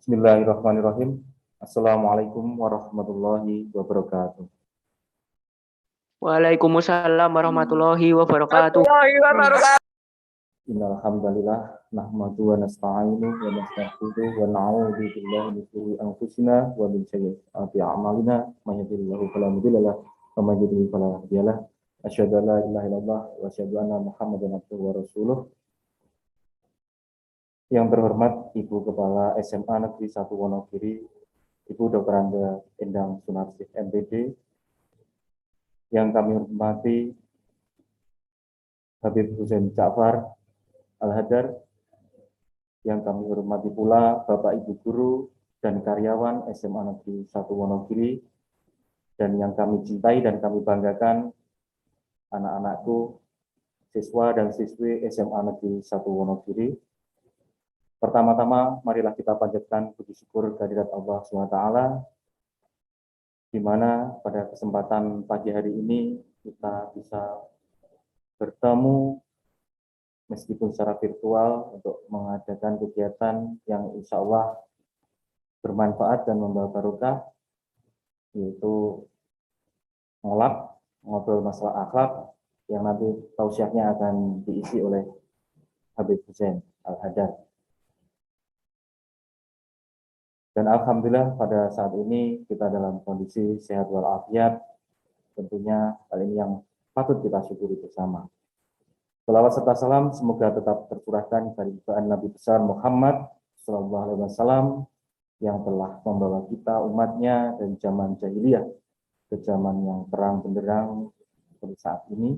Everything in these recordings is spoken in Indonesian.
Bismillahirrahmanirrahim. Assalamualaikum warahmatullahi wabarakatuh. Waalaikumsalam warahmatullahi wabarakatuh. Innal hamdalillah nahmadu wa nasta'inu wa nastaghfiruh wa na'udzu billahi min shururi anfusina wa min sayyiati a'malina may yahdihillahu fala mudilla lahu wa may yudlil fala hadiya lahu. Asyhadu an la ilaha illallah wa asyhadu anna Muhammadan abduhu wa rasuluh. Yang terhormat Ibu Kepala SMA Negeri 1 Wonogiri, Ibu Dr. Angga Endang Sunarsih MPD, yang kami hormati Habib Husain Ja'far Al-Hadar, yang kami hormati pula Bapak Ibu Guru dan karyawan SMA Negeri 1 Wonogiri, dan yang kami cintai dan kami banggakan anak-anakku, siswa dan siswi SMA Negeri 1 Wonogiri. Pertama-tama, marilah kita panjatkan puji syukur kehadirat Allah SWT, di mana pada kesempatan pagi hari ini kita bisa bertemu meskipun secara virtual untuk mengadakan kegiatan yang insya Allah bermanfaat dan membawa barokah, yaitu ngobrol masalah akhlak, yang nanti tausiahnya akan diisi oleh Habib Husain Al-Hadar. Dan alhamdulillah pada saat ini kita dalam kondisi sehat walafiat. Tentunya hal ini yang patut kita syukuri bersama. Selawat serta salam semoga tetap tercurahkan dari ciptaan Nabi besar Muhammad SAW yang telah membawa kita umatnya dari zaman jahiliyah ke zaman yang terang benderang seperti saat ini.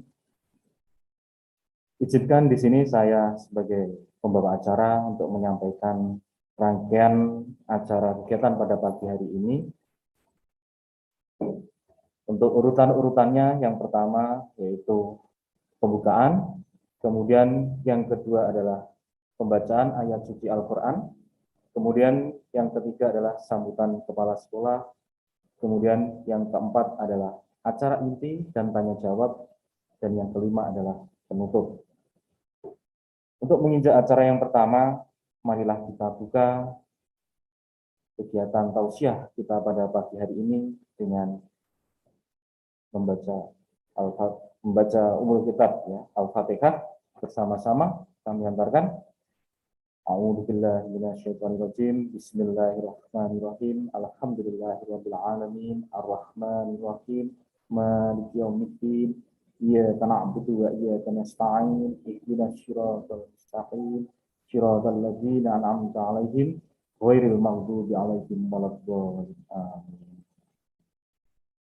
Izinkan di sini saya sebagai pembawa acara untuk menyampaikan rangkaian acara kegiatan pada pagi hari ini. Untuk urutan-urutannya, yang pertama yaitu pembukaan, kemudian yang kedua adalah pembacaan ayat suci Al-Quran, kemudian yang ketiga adalah sambutan kepala sekolah, kemudian yang keempat adalah acara inti dan tanya jawab, dan yang kelima adalah penutup. Untuk menginjak acara yang pertama, marilah kita buka kegiatan tausiah kita pada pagi hari ini dengan membaca umul kitab, ya, Al-Fatihah bersama-sama. Kami antarkan. A'udzubillahi minasyaitonirrajim. Bismillahirrahmanirrahim. Alhamdulillahirabbil alamin. Arrahmanirrahim. Maliki yaumiddin. Iyyaka na'budu wa iyyaka nasta'in. Ihdinas siratal mustaqim. Shiratal ladzina an'amta 'alaihim ghairil maghdubi 'alaihim waladdallin. Amin.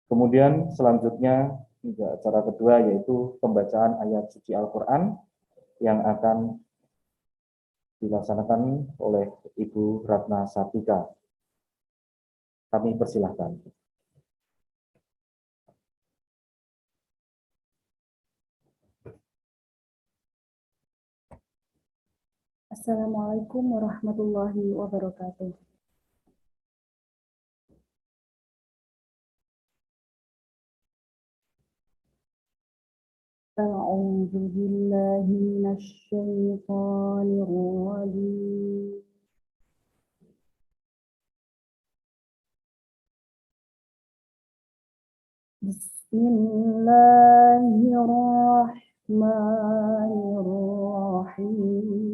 Kemudian selanjutnya acara kedua yaitu pembacaan ayat suci Al-Quran yang akan dilaksanakan oleh Ibu Ratna Sartika. Kami persilahkan. Assalamualaikum warahmatullahi wabarakatuh. A'udzu billahi minasyaitonir rajim. Bismillahirrahmanirrahim.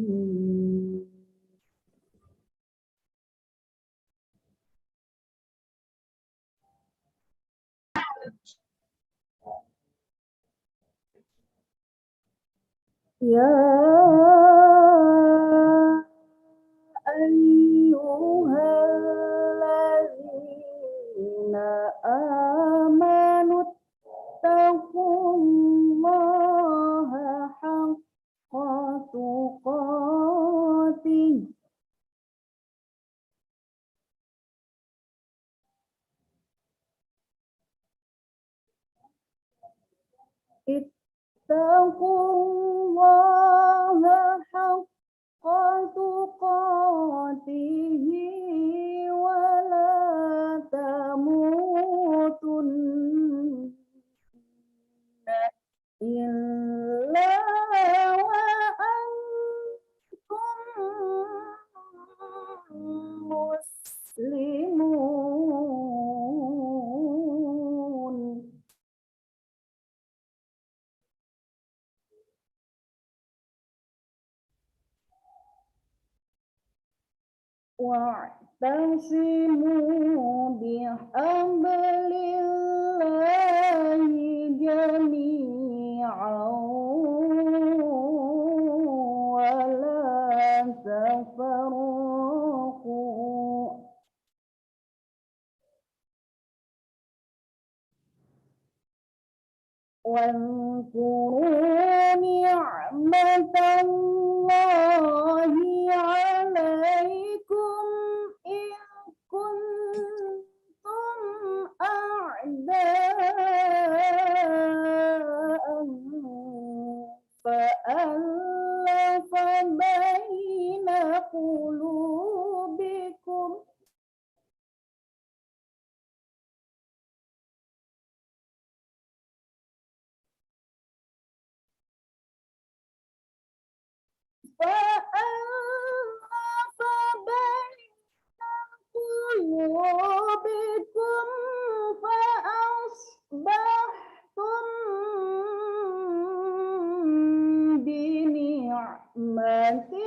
Ya ayyuhalladzina amanu taqullaha haqqa tuqatih ittaqullaha haqqa tuqatihi wa la tamutunna illa wa antum wa'tasimu bihablillahi jami'an wa la tafarraqu. واذكروا نعمة الله عليكم إذ كنتم أعداء فألف بين قلوبكم فأصبحتم بنعمته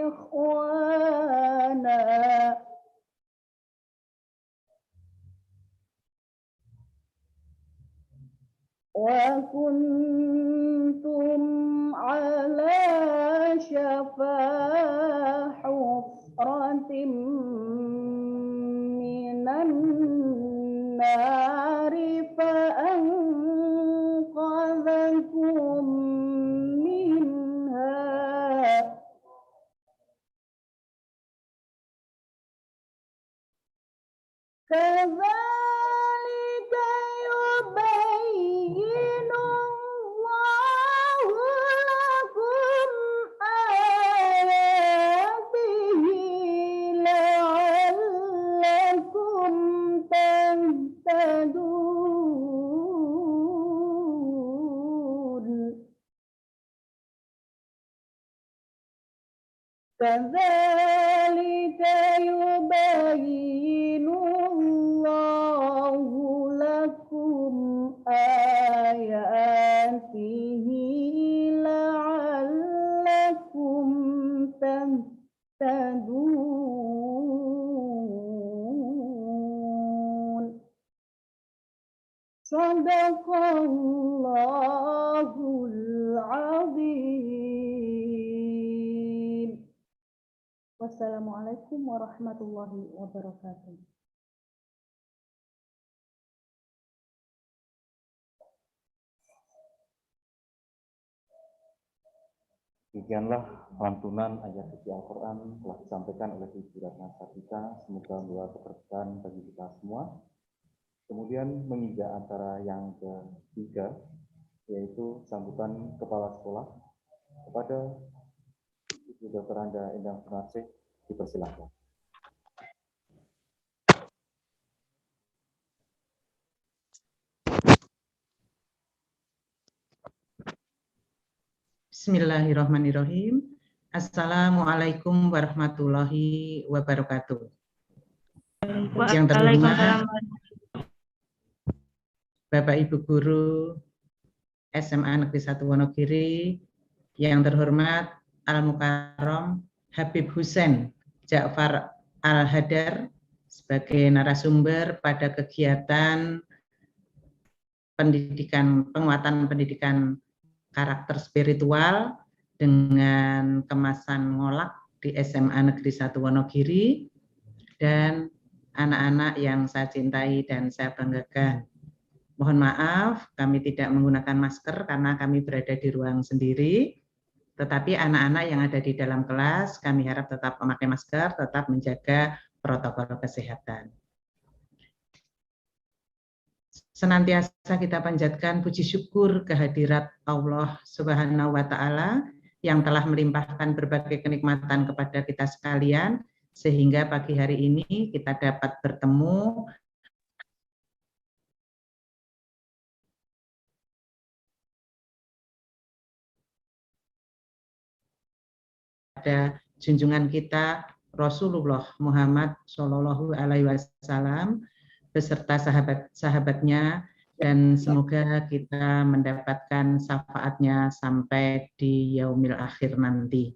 إخوانا وكنتم على شفا حفرة من النار فأنقذكم منها كذلك يبين الله لكم آياته لعلكم تهتدون كذلك يبين الله لكم آياته لعلكم تهتدون صدق الله العظيم. Wassalamualaikum warahmatullahi wabarakatuh. Demikianlah lantunan ayat suci Al-Quran telah disampaikan oleh Ibu Ratna Sartika. Semoga membawa keberkahan bagi kita semua. Kemudian menginjak acara yang ketiga, yaitu sambutan kepala sekolah kepada Ibu Dr. Anda Endang Sunarsi, dipersilakan. Bismillahirrahmanirrahim. Assalamualaikum warahmatullahi wabarakatuh. Yang terhormat Bapak Ibu Guru SMA Negeri 1 Wonogiri, yang terhormat Al-Mukarram Habib Hussein Ja'far Al-Hadar sebagai narasumber pada kegiatan penguatan pendidikan karakter spiritual dengan kemasan ngolak di SMA Negeri 1 Wonogiri, dan anak-anak yang saya cintai dan saya banggakan. Mohon maaf, kami tidak menggunakan masker karena kami berada di ruang sendiri, tetapi anak-anak yang ada di dalam kelas kami harap tetap memakai masker, tetap menjaga protokol kesehatan. Senantiasa kita panjatkan puji syukur kehadirat Allah Subhanahu wa Ta'ala yang telah melimpahkan berbagai kenikmatan kepada kita sekalian, sehingga pagi hari ini kita dapat bertemu pada junjungan kita Rasulullah Muhammad Shallallahu Alaihi Wasallam beserta sahabat-sahabatnya dan semoga kita mendapatkan syafaatnya sampai di yaumil akhir nanti.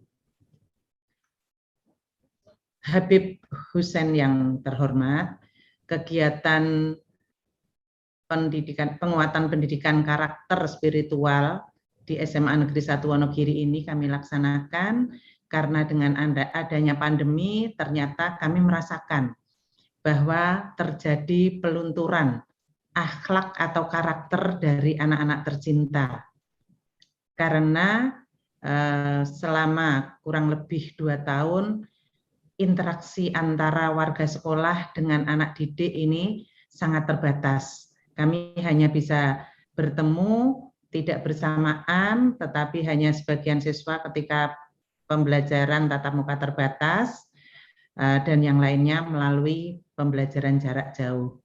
Habib Husain yang terhormat, kegiatan penguatan pendidikan karakter spiritual di SMA Negeri 1 Wonogiri ini kami laksanakan karena dengan adanya pandemi ternyata kami merasakan bahwa terjadi pelunturan akhlak atau karakter dari anak-anak tercinta. Karena selama kurang lebih 2 tahun interaksi antara warga sekolah dengan anak didik ini sangat terbatas. Kami hanya bisa bertemu, tidak bersamaan, tetapi hanya sebagian siswa ketika pembelajaran tatap muka terbatas, dan yang lainnya melalui pembelajaran jarak jauh.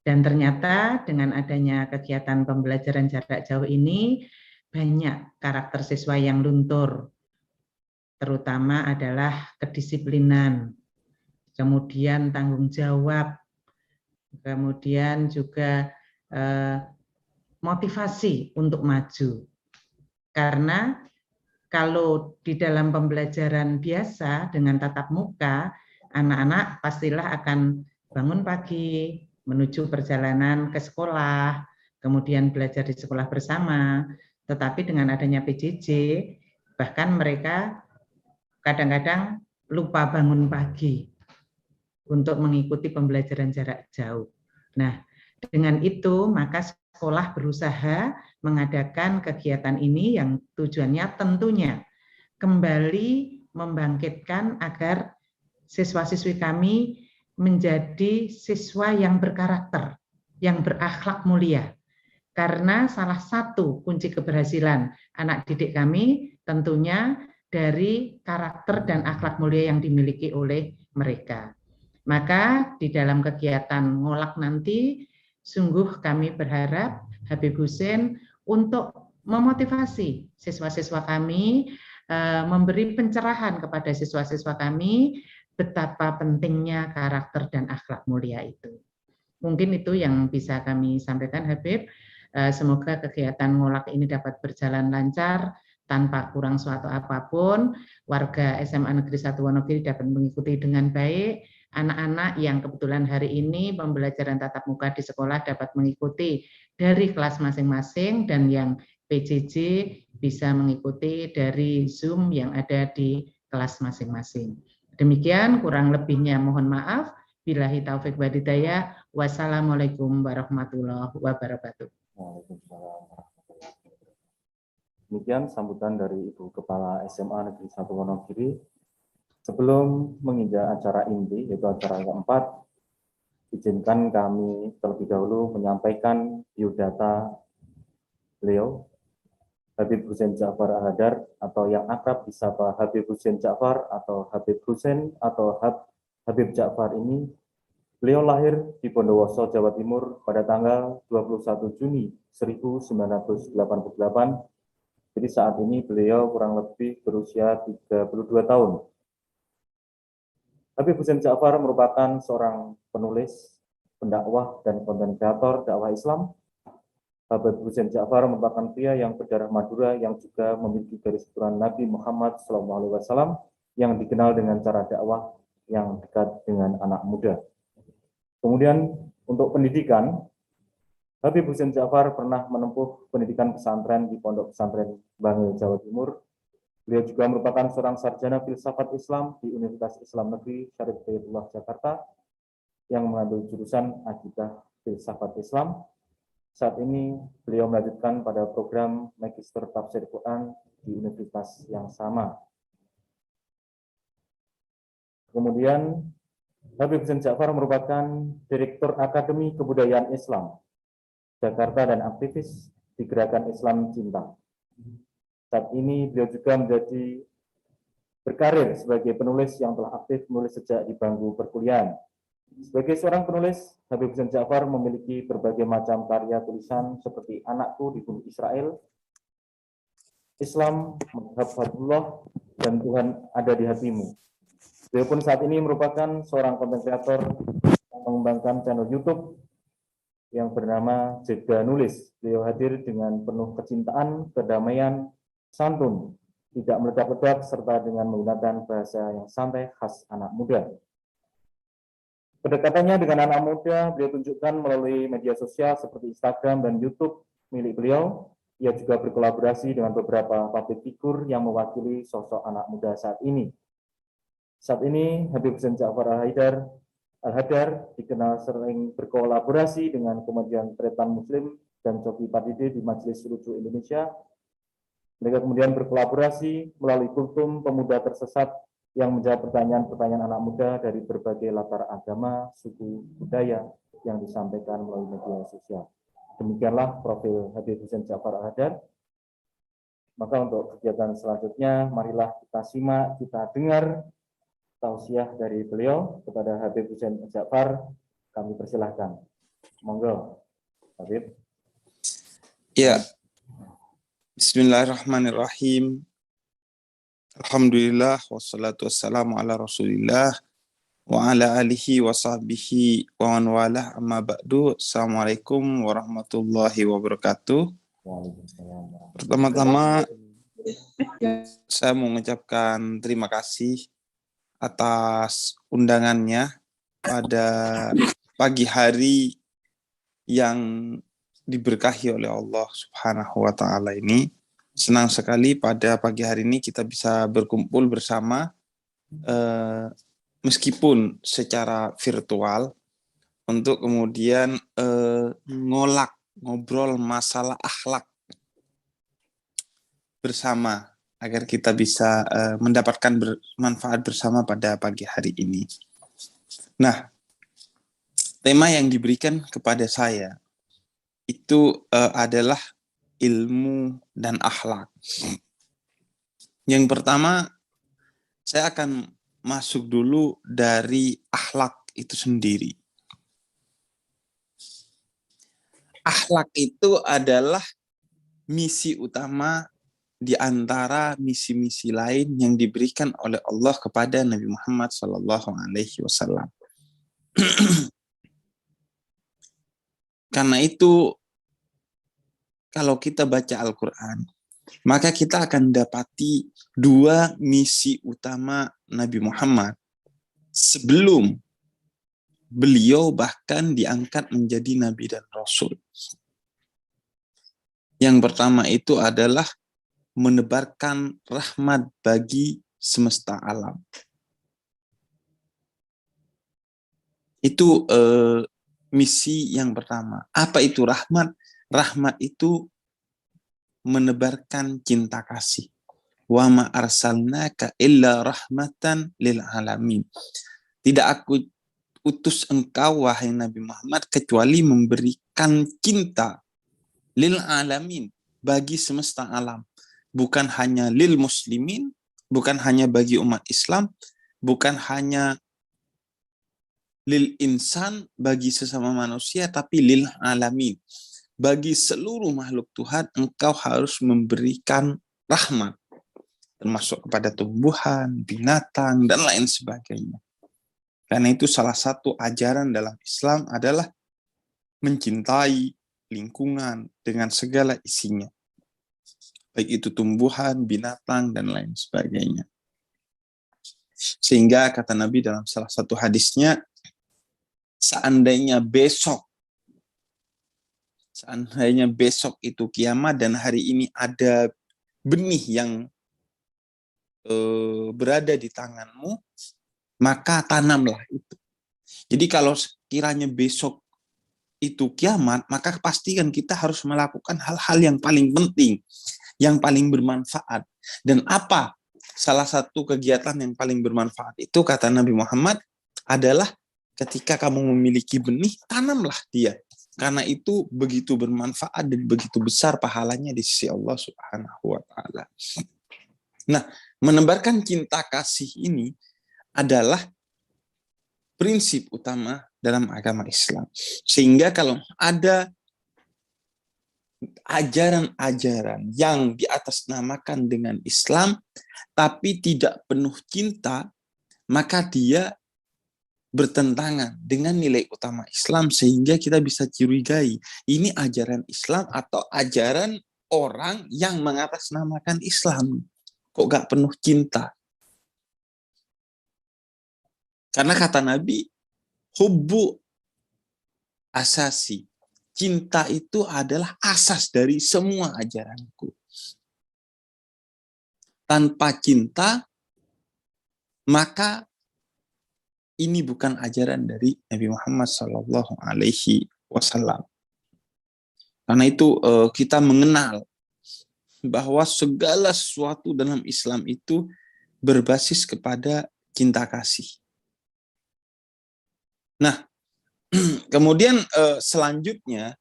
Dan ternyata dengan adanya kegiatan pembelajaran jarak jauh ini, banyak karakter siswa yang luntur, terutama adalah kedisiplinan, kemudian tanggung jawab, kemudian juga motivasi untuk maju. Karena kalau di dalam pembelajaran biasa dengan tatap muka, anak-anak pastilah akan bangun pagi, menuju perjalanan ke sekolah, kemudian belajar di sekolah bersama. Tetapi dengan adanya PJJ, bahkan mereka kadang-kadang lupa bangun pagi untuk mengikuti pembelajaran jarak jauh. Nah, dengan itu maka sekolah berusaha mengadakan kegiatan ini yang tujuannya tentunya kembali membangkitkan agar siswa-siswi kami menjadi siswa yang berkarakter, yang berakhlak mulia. Karena salah satu kunci keberhasilan anak didik kami tentunya dari karakter dan akhlak mulia yang dimiliki oleh mereka. Maka di dalam kegiatan ngolak nanti, sungguh kami berharap Habib Husain untuk memotivasi siswa-siswa kami, memberi pencerahan kepada siswa-siswa kami, betapa pentingnya karakter dan akhlak mulia itu. Mungkin itu yang bisa kami sampaikan, Habib. Semoga kegiatan ngolak ini dapat berjalan lancar, tanpa kurang suatu apapun, warga SMA Negeri 1 Wonogiri dapat mengikuti dengan baik, anak-anak yang kebetulan hari ini pembelajaran tatap muka di sekolah dapat mengikuti dari kelas masing-masing, dan yang PJJ bisa mengikuti dari Zoom yang ada di kelas masing-masing. Demikian, kurang lebihnya mohon maaf. Billahi taufik wa hidayah. Wassalamualaikum warahmatullahi wabarakatuh. Waalaikumsalam. Demikian sambutan dari Ibu Kepala SMA Negeri 1 Wonogiri. Sebelum menginjak acara inti, yaitu acara keempat, izinkan kami terlebih dahulu menyampaikan biodata beliau, Habib Husain Ja'far Ahadar, atau yang akrab disapa Habib Husain Ja'far atau Habib Husain atau Habib Ja'far ini. Beliau lahir di Bondowoso, Jawa Timur pada tanggal 21 Juni 1988. Jadi saat ini beliau kurang lebih berusia 32 tahun. Habib Husain Ja'far merupakan seorang penulis, pendakwah, dan konten kreator dakwah Islam. Habib Husain Ja'far merupakan pria yang berdarah Madura yang juga memiliki garis keturunan Nabi Muhammad SAW yang dikenal dengan cara dakwah yang dekat dengan anak muda. Kemudian untuk pendidikan, Habib Husain Ja'far pernah menempuh pendidikan pesantren di Pondok Pesantren Bangil, Jawa Timur. Beliau juga merupakan seorang sarjana filsafat Islam di Universitas Islam Negeri Syarif Hidayatullah Jakarta yang mengambil jurusan Akidah Filsafat Islam. Saat ini beliau melanjutkan pada program Magister Tafsir Quran di universitas yang sama. Kemudian Habib Husain Ja'far merupakan Direktur Akademi Kebudayaan Islam Jakarta dan aktivis di Gerakan Islam Cinta. Saat ini beliau juga menjadi berkarir sebagai penulis yang telah aktif menulis sejak di bangku perkuliahan. Sebagai seorang penulis, Habib Husain Ja'far memiliki berbagai macam karya tulisan seperti Anakku di Bumi Israel, Islam, Madhab dan Tuhan Ada di Hatimu. Beliau pun saat ini merupakan seorang konten kreator yang mengembangkan channel YouTube yang bernama Jeda Nulis. Beliau hadir dengan penuh kecintaan, kedamaian, santun, tidak meledak-ledak, serta dengan menggunakan bahasa yang santai khas anak muda. Kedekatannya dengan anak muda beliau tunjukkan melalui media sosial seperti Instagram dan YouTube milik beliau. Ia juga berkolaborasi dengan beberapa public figure yang mewakili sosok anak muda saat ini. Saat ini, Habib Husain Ja'far Al-Hadar dikenal sering berkolaborasi dengan Kementerian Tretan Muslim dan Coki Pardide di Majelis Rujuk Indonesia. Mereka kemudian berkolaborasi melalui kultum pemuda tersesat yang menjawab pertanyaan-pertanyaan anak muda dari berbagai latar agama, suku, budaya yang disampaikan melalui media sosial. Demikianlah profil Habib Husain Ja'far Al-Hadar. Maka untuk kegiatan selanjutnya, marilah kita simak, kita dengar tausiah dari beliau kepada Habib Husain Ja'far. Kami persilahkan. Monggo, Habib. Ya. Bismillahirrahmanirrahim. Alhamdulillah wassalatu wassalamu ala Rasulillah wa ala alihi wa sahbihi wa man walah, amma ba'du. Assalamualaikum warahmatullahi wabarakatuh. Pertama-tama saya mau mengucapkan terima kasih atas undangannya pada pagi hari yang diberkahi oleh Allah Subhanahu wa taala ini. Senang sekali pada pagi hari ini kita bisa berkumpul bersama meskipun secara virtual untuk kemudian ngobrol masalah akhlak bersama agar kita bisa mendapatkan manfaat bersama pada pagi hari ini. Nah, tema yang diberikan kepada saya itu adalah ilmu dan akhlak. Yang pertama, saya akan masuk dulu dari akhlak itu sendiri. Akhlak itu adalah misi utama di antara misi-misi lain yang diberikan oleh Allah kepada Nabi Muhammad SAW. Karena itu, kalau kita baca Al-Quran, maka kita akan dapati dua misi utama Nabi Muhammad sebelum beliau bahkan diangkat menjadi Nabi dan Rasul. Yang pertama itu adalah menebarkan rahmat bagi semesta alam. Itu misi yang pertama. Apa itu rahmat? Rahmat itu menebarkan cinta kasih. Wa ma arsalnaka illa rahmatan lil alamin. Tidak aku utus engkau wahai Nabi Muhammad kecuali memberikan cinta lil alamin, bagi semesta alam. Bukan hanya lil muslimin, bukan hanya bagi umat Islam, bukan hanya lil insan, bagi sesama manusia, tapi lil alamin. Bagi seluruh makhluk Tuhan, engkau harus memberikan rahmat, termasuk kepada tumbuhan, binatang, dan lain sebagainya. Karena itu salah satu ajaran dalam Islam adalah mencintai lingkungan dengan segala isinya. Baik itu tumbuhan, binatang, dan lain sebagainya. Sehingga kata Nabi dalam salah satu hadisnya, seandainya besok itu kiamat dan hari ini ada benih yang berada di tanganmu, maka tanamlah itu. Jadi kalau sekiranya besok itu kiamat, maka pastikan kita harus melakukan hal-hal yang paling penting, yang paling bermanfaat. Dan apa salah satu kegiatan yang paling bermanfaat itu, kata Nabi Muhammad, adalah ketika kamu memiliki benih, tanamlah dia. Karena itu begitu bermanfaat dan begitu besar pahalanya di sisi Allah Subhanahu wa taala. Nah, menebarkan cinta kasih ini adalah prinsip utama dalam agama Islam. Sehingga kalau ada ajaran-ajaran yang diatasnamakan dengan Islam tapi tidak penuh cinta, maka dia bertentangan dengan nilai utama Islam sehingga kita bisa curigai ini ajaran Islam atau ajaran orang yang mengatasnamakan Islam. Kok gak penuh cinta? Karena kata Nabi, hubbu asasi. Cinta itu adalah asas dari semua ajaranku. Tanpa cinta, maka ini bukan ajaran dari Nabi Muhammad SAW. Karena itu kita mengenal bahwa segala sesuatu dalam Islam itu berbasis kepada cinta kasih. Nah, kemudian selanjutnya,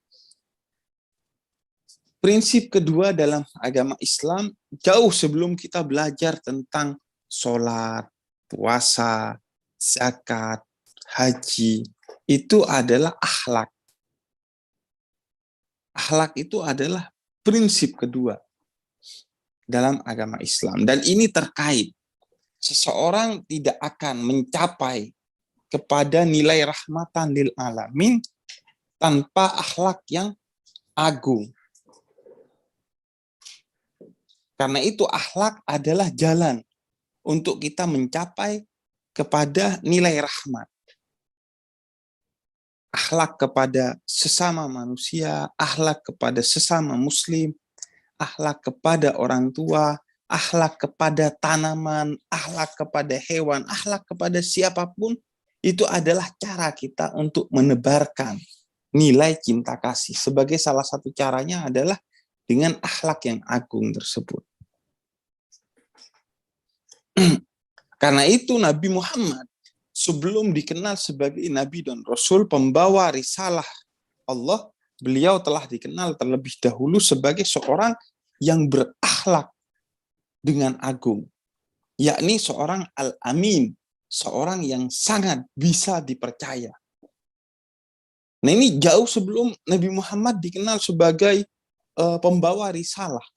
prinsip kedua dalam agama Islam, jauh sebelum kita belajar tentang sholat, puasa, zakat, haji, itu adalah akhlak. Akhlak itu adalah prinsip kedua dalam agama Islam. Dan ini terkait. Seseorang tidak akan mencapai kepada nilai rahmatan lil alamin tanpa akhlak yang agung. Karena itu akhlak adalah jalan untuk kita mencapai kepada nilai rahmat. Akhlak kepada sesama manusia, akhlak kepada sesama muslim, akhlak kepada orang tua, akhlak kepada tanaman, akhlak kepada hewan, akhlak kepada siapapun, itu adalah cara kita untuk menebarkan nilai cinta kasih. Sebagai salah satu caranya adalah dengan akhlak yang agung tersebut. Karena itu Nabi Muhammad sebelum dikenal sebagai Nabi dan Rasul pembawa risalah Allah, beliau telah dikenal terlebih dahulu sebagai seorang yang berakhlak dengan agung, yakni seorang al-amin, seorang yang sangat bisa dipercaya. Nah, ini jauh sebelum Nabi Muhammad dikenal sebagai pembawa risalah,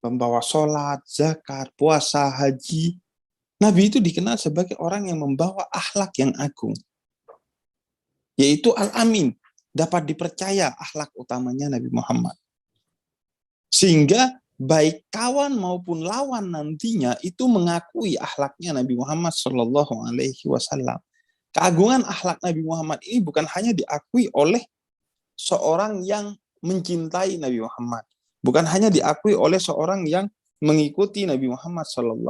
pembawa sholat, zakat, puasa, haji. Nabi itu dikenal sebagai orang yang membawa akhlak yang agung, yaitu al-amin, dapat dipercaya akhlak utamanya Nabi Muhammad. Sehingga baik kawan maupun lawan nantinya itu mengakui akhlaknya Nabi Muhammad SAW. Keagungan akhlak Nabi Muhammad ini bukan hanya diakui oleh seorang yang mencintai Nabi Muhammad, bukan hanya diakui oleh seorang yang mengikuti Nabi Muhammad SAW.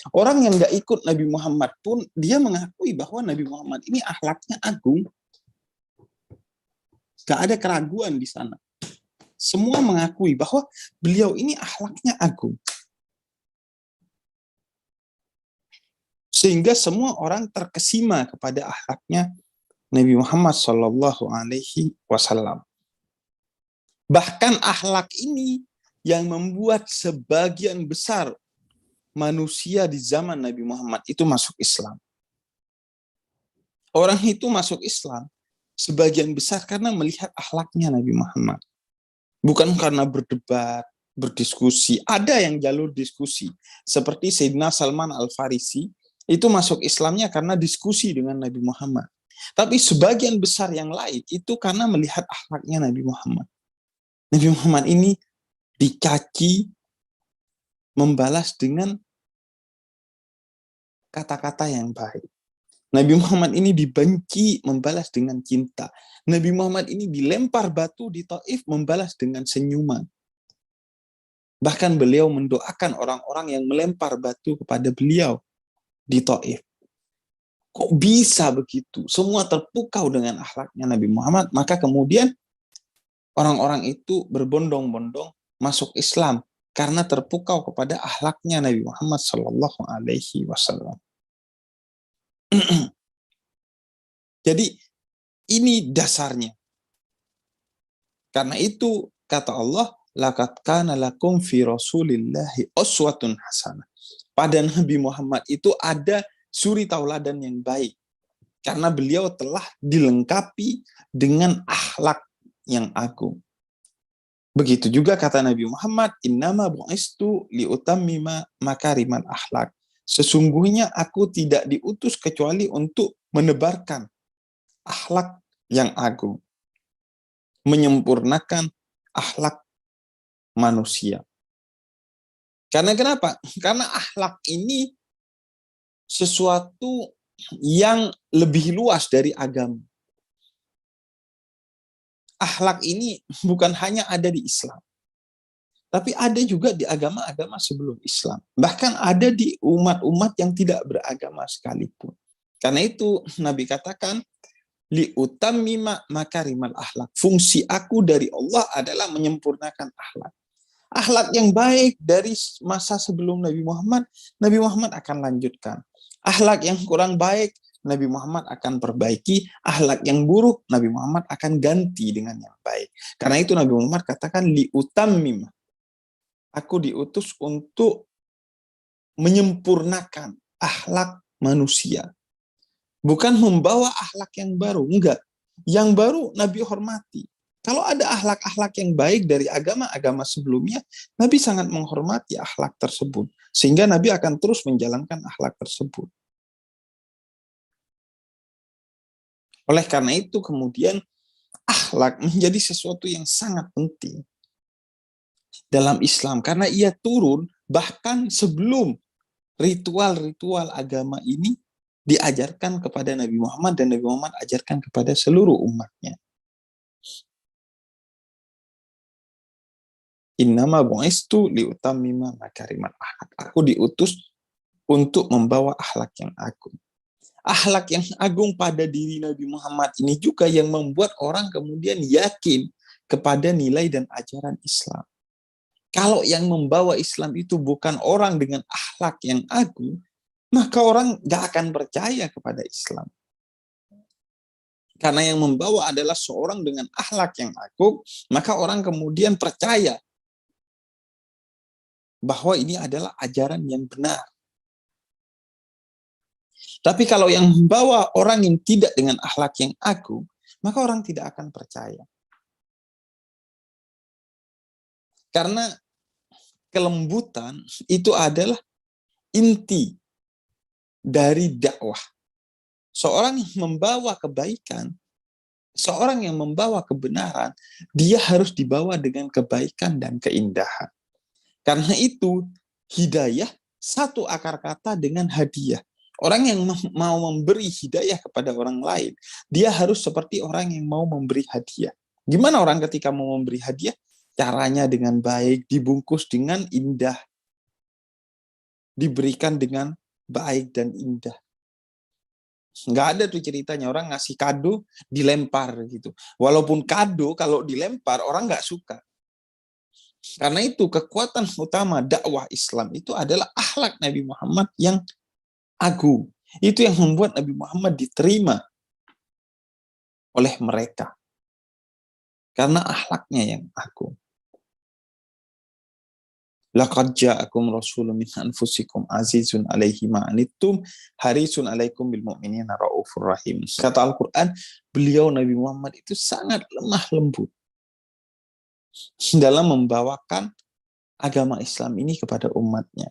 Orang yang nggak ikut Nabi Muhammad pun dia mengakui bahwa Nabi Muhammad ini akhlaknya agung. Gak ada keraguan di sana. Semua mengakui bahwa beliau ini akhlaknya agung. Sehingga semua orang terkesima kepada akhlaknya Nabi Muhammad SAW. Bahkan akhlak ini yang membuat sebagian besar manusia di zaman Nabi Muhammad itu masuk Islam. Orang itu masuk Islam sebagian besar karena melihat akhlaknya Nabi Muhammad. Bukan karena berdebat, berdiskusi. Ada yang jalur diskusi. Seperti Sayyidina Salman Al-Farisi, itu masuk Islamnya karena diskusi dengan Nabi Muhammad. Tapi sebagian besar yang lain itu karena melihat akhlaknya Nabi Muhammad. Nabi Muhammad ini dicaci, membalas dengan kata-kata yang baik. Nabi Muhammad ini dibenci, membalas dengan cinta. Nabi Muhammad ini dilempar batu di Taif, membalas dengan senyuman. Bahkan beliau mendoakan orang-orang yang melempar batu kepada beliau di Taif. Kok bisa begitu? Semua terpukau dengan akhlaknya Nabi Muhammad. Maka kemudian orang-orang itu berbondong-bondong masuk Islam karena terpukau kepada akhlaknya Nabi Muhammad SAW. Jadi ini dasarnya. Karena itu kata Allah, laqad kana lakum fi Rasulillahi uswatun hasanah. Pada Nabi Muhammad itu ada suri tauladan yang baik. Karena beliau telah dilengkapi dengan akhlak yang agung. Begitu juga kata Nabi Muhammad, innama bu'istu liutammima makarimal akhlak. Sesungguhnya aku tidak diutus kecuali untuk menebarkan akhlak yang agung, menyempurnakan akhlak manusia. Karena kenapa? Karena akhlak ini sesuatu yang lebih luas dari agama. Akhlak ini bukan hanya ada di Islam, tapi ada juga di agama-agama sebelum Islam. Bahkan ada di umat-umat yang tidak beragama sekalipun. Karena itu Nabi katakan, li utammima makarimal akhlak. Fungsi aku dari Allah adalah menyempurnakan akhlak. Akhlak yang baik dari masa sebelum Nabi Muhammad akan lanjutkan. Akhlak yang kurang baik, Nabi Muhammad akan perbaiki. Akhlak yang buruk, Nabi Muhammad akan ganti dengan yang baik. Karena itu Nabi Muhammad katakan, li utammima. Aku diutus untuk menyempurnakan akhlak manusia. Bukan membawa akhlak yang baru, enggak. Yang baru Nabi hormati. Kalau ada akhlak-akhlak yang baik dari agama-agama sebelumnya, Nabi sangat menghormati akhlak tersebut. Sehingga Nabi akan terus menjalankan akhlak tersebut. Oleh karena itu kemudian akhlak menjadi sesuatu yang sangat penting dalam Islam. Karena ia turun bahkan sebelum ritual-ritual agama ini diajarkan kepada Nabi Muhammad dan Nabi Muhammad ajarkan kepada seluruh umatnya. Innama bu'istu liutammima makarimal akhlak. Aku diutus untuk membawa akhlak yang agung. Akhlak yang agung pada diri Nabi Muhammad ini juga yang membuat orang kemudian yakin kepada nilai dan ajaran Islam. Kalau yang membawa Islam itu bukan orang dengan akhlak yang agung, maka orang gak akan percaya kepada Islam. Karena yang membawa adalah seorang dengan akhlak yang agung, maka orang kemudian percaya bahwa ini adalah ajaran yang benar. Tapi kalau yang membawa orang yang tidak dengan akhlak yang agung, maka orang tidak akan percaya. Karena kelembutan itu adalah inti dari dakwah. Seorang yang membawa kebaikan, seorang yang membawa kebenaran, dia harus dibawa dengan kebaikan dan keindahan. Karena itu, hidayah satu akar kata dengan hadiah. Orang yang mau memberi hidayah kepada orang lain, dia harus seperti orang yang mau memberi hadiah. Gimana orang ketika mau memberi hadiah? Caranya dengan baik, dibungkus dengan indah. Diberikan dengan baik dan indah. Nggak ada tuh ceritanya orang ngasih kado dilempar gitu. Walaupun kado kalau dilempar orang nggak suka. Karena itu kekuatan utama dakwah Islam itu adalah akhlak Nabi Muhammad yang agung. Itu yang membuat Nabi Muhammad diterima oleh mereka. Karena akhlaknya yang agung. Laqad ja'akum rasulun min anfusikum azizun 'alaihi ma anittum harisun 'alaikum bil mu'minina raufur rahim. Kata Al-Qur'an, beliau Nabi Muhammad itu sangat lemah lembut dalam membawakan agama Islam ini kepada umatnya.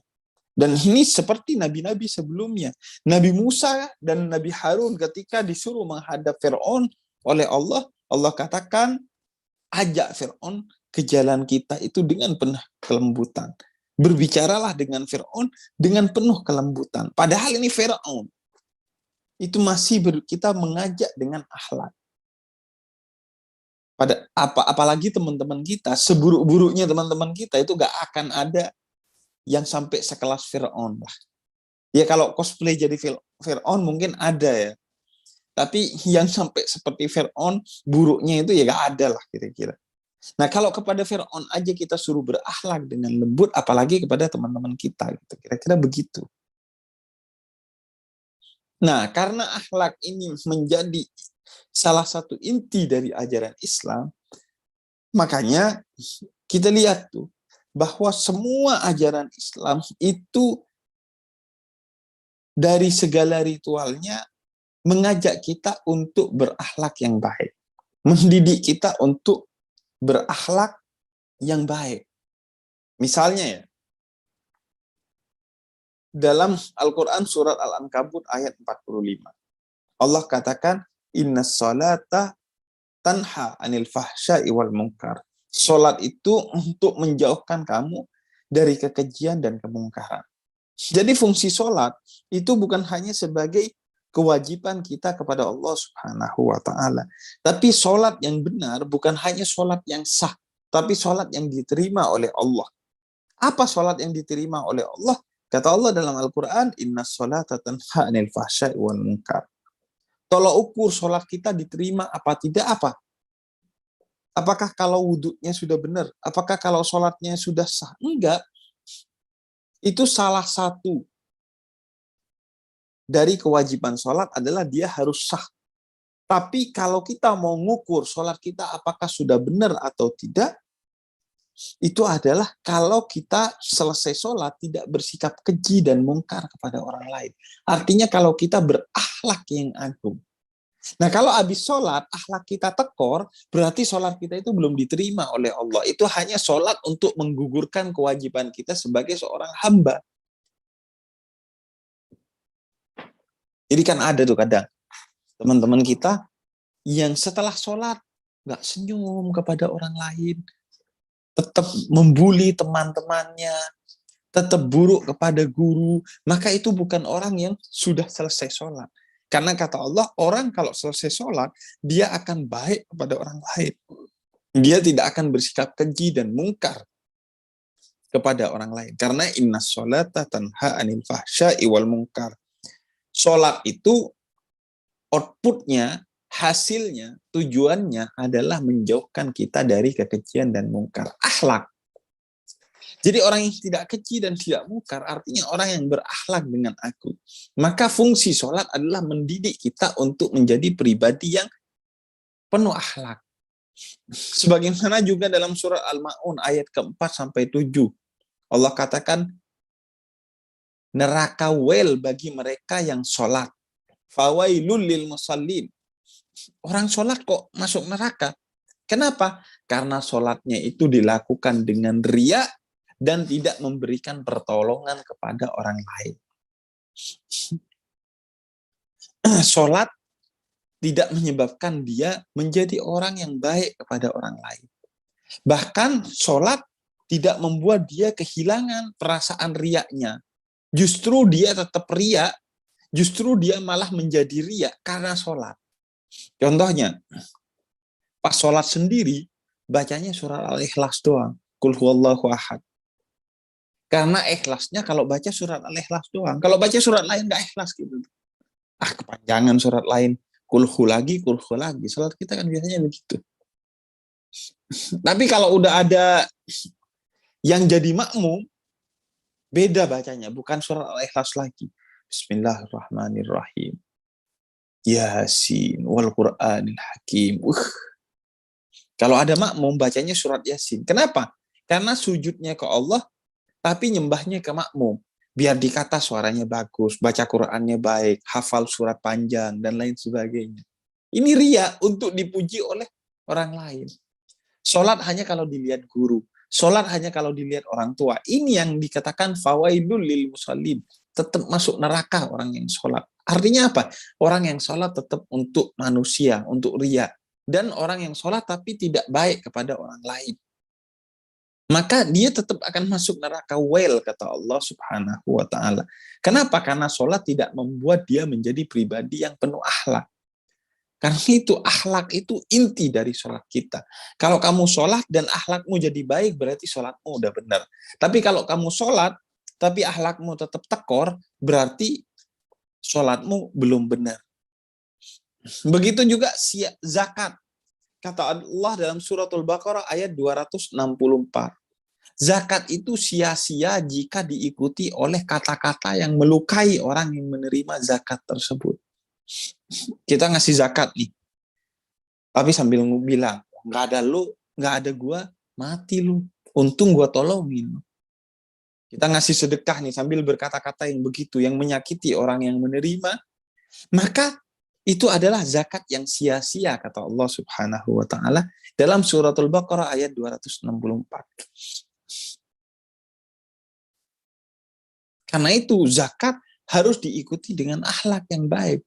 Dan ini seperti nabi-nabi sebelumnya. Nabi Musa dan Nabi Harun ketika disuruh menghadap Fir'aun oleh Allah, Allah katakan, ajak Fir'aun ke jalan kita itu dengan penuh kelembutan. Berbicaralah dengan Fir'aun dengan penuh kelembutan. Padahal ini Fir'aun. Itu masih kita mengajak dengan akhlak. Apalagi teman-teman kita, seburuk-buruknya teman-teman kita itu gak akan ada yang sampai sekelas Fir'aun lah. Ya kalau cosplay jadi Fir'aun mungkin ada ya. Tapi yang sampai seperti Fir'aun, buruknya itu ya gak ada lah kira-kira. Nah kalau kepada Fir'aun aja kita suruh berakhlak dengan lembut, apalagi kepada teman-teman kita gitu. Kira-kira begitu. Nah karena akhlak ini menjadi salah satu inti dari ajaran Islam, makanya kita lihat tuh bahwa semua ajaran Islam itu dari segala ritualnya mengajak kita untuk berakhlak yang baik, mendidik kita untuk berakhlak yang baik. Misalnya ya, dalam Al-Quran surat Al-Ankabut ayat 45. Allah katakan, innas salata tanha anil fahsya'i wal munkar. Salat itu untuk menjauhkan kamu dari kekejian dan kemungkaran. Jadi fungsi salat itu bukan hanya sebagai kewajiban kita kepada Allah Subhanahu wa taala, tapi salat yang benar bukan hanya salat yang sah, tapi salat yang diterima oleh Allah. Apa salat yang diterima oleh Allah? Kata Allah dalam Al-Quran, innas salata tanha anil fahsya'i wal munkar. Tolak ukur salat kita diterima apa tidak apa? Apakah kalau wudhunya sudah benar? Apakah kalau sholatnya sudah sah? Enggak. Itu salah satu dari kewajiban sholat adalah dia harus sah. Tapi kalau kita mau ngukur sholat kita apakah sudah benar atau tidak, itu adalah kalau kita selesai sholat tidak bersikap keji dan mungkar kepada orang lain. Artinya kalau kita berakhlak yang agung. Nah, kalau habis sholat, akhlak kita tekor, berarti sholat kita itu belum diterima oleh Allah. Itu hanya sholat untuk menggugurkan kewajiban kita sebagai seorang hamba. Jadi kan ada tuh kadang teman-teman kita yang setelah sholat nggak senyum kepada orang lain, tetap membuli teman-temannya, tetap buruk kepada guru, maka itu bukan orang yang sudah selesai sholat. Karena kata Allah, orang kalau selesai sholat, dia akan baik kepada orang lain. Dia tidak akan bersikap keji dan mungkar kepada orang lain. Karena innas sholata tanha anil fahsya'i wal munkar. Sholat itu outputnya, hasilnya, tujuannya adalah menjauhkan kita dari kekejian dan mungkar. Akhlak. Jadi orang yang tidak keji dan tidak mungkar artinya orang yang berakhlak dengan aku. Maka fungsi sholat adalah mendidik kita untuk menjadi pribadi yang penuh akhlak. Sebagaimana juga dalam surat Al-Ma'un ayat keempat sampai 7. Allah katakan, neraka wel bagi mereka yang sholat. Fawailul lil musallin. Orang sholat kok masuk neraka? Kenapa? Karena sholatnya itu dilakukan dengan riya dan tidak memberikan pertolongan kepada orang lain. Sholat tidak menyebabkan dia menjadi orang yang baik kepada orang lain. Bahkan sholat tidak membuat dia kehilangan perasaan riaknya. Justru dia tetap riak, justru dia malah menjadi riak karena sholat. Contohnya, pas sholat sendiri, bacanya surat Al-Ikhlas doang. Qul huwallahu ahad. Karena ikhlasnya kalau baca surat Al-Ikhlas doang. Kalau baca surat lain nggak ikhlas gitu. Kepanjangan surat lain. Kulhu lagi. Salat kita kan biasanya begitu. Tapi kalau udah ada yang jadi makmum, beda bacanya. Bukan surat Al-Ikhlas lagi. Bismillahirrahmanirrahim. Yasin wal Qur'anil Hakim. Kalau ada makmum, bacanya surat Yasin. Kenapa? Karena sujudnya ke Allah, tapi nyembahnya ke makmum. Biar dikata suaranya bagus, baca Qur'annya baik, hafal surat panjang, dan lain sebagainya. Ini riya untuk dipuji oleh orang lain. Sholat hanya kalau dilihat guru. Sholat hanya kalau dilihat orang tua. Ini yang dikatakan fawailul lil musallin. Tetap masuk neraka orang yang sholat. Artinya apa? Orang yang sholat tetap untuk manusia, untuk riya. Dan orang yang sholat tapi tidak baik kepada orang lain. Maka dia tetap akan masuk neraka wel, kata Allah Subhanahu wa ta'ala. Kenapa? Karena sholat tidak membuat dia menjadi pribadi yang penuh akhlak. Karena itu akhlak itu inti dari sholat kita. Kalau kamu sholat dan akhlakmu jadi baik, berarti sholatmu udah benar. Tapi kalau kamu sholat, tapi akhlakmu tetap tekor, berarti sholatmu belum benar. Begitu juga zakat. Kata Allah dalam suratul Baqarah ayat 264. Zakat itu sia-sia jika diikuti oleh kata-kata yang melukai orang yang menerima zakat tersebut. Kita ngasih zakat nih, tapi sambil bilang, nggak ada lu, nggak ada gua, mati lu. Untung gua tolongin. Kita ngasih sedekah nih sambil berkata-kata yang begitu, yang menyakiti orang yang menerima, maka itu adalah zakat yang sia-sia, kata Allah Subhanahu wa ta'ala dalam suratul Baqarah ayat 264. Karena itu zakat harus diikuti dengan akhlak yang baik,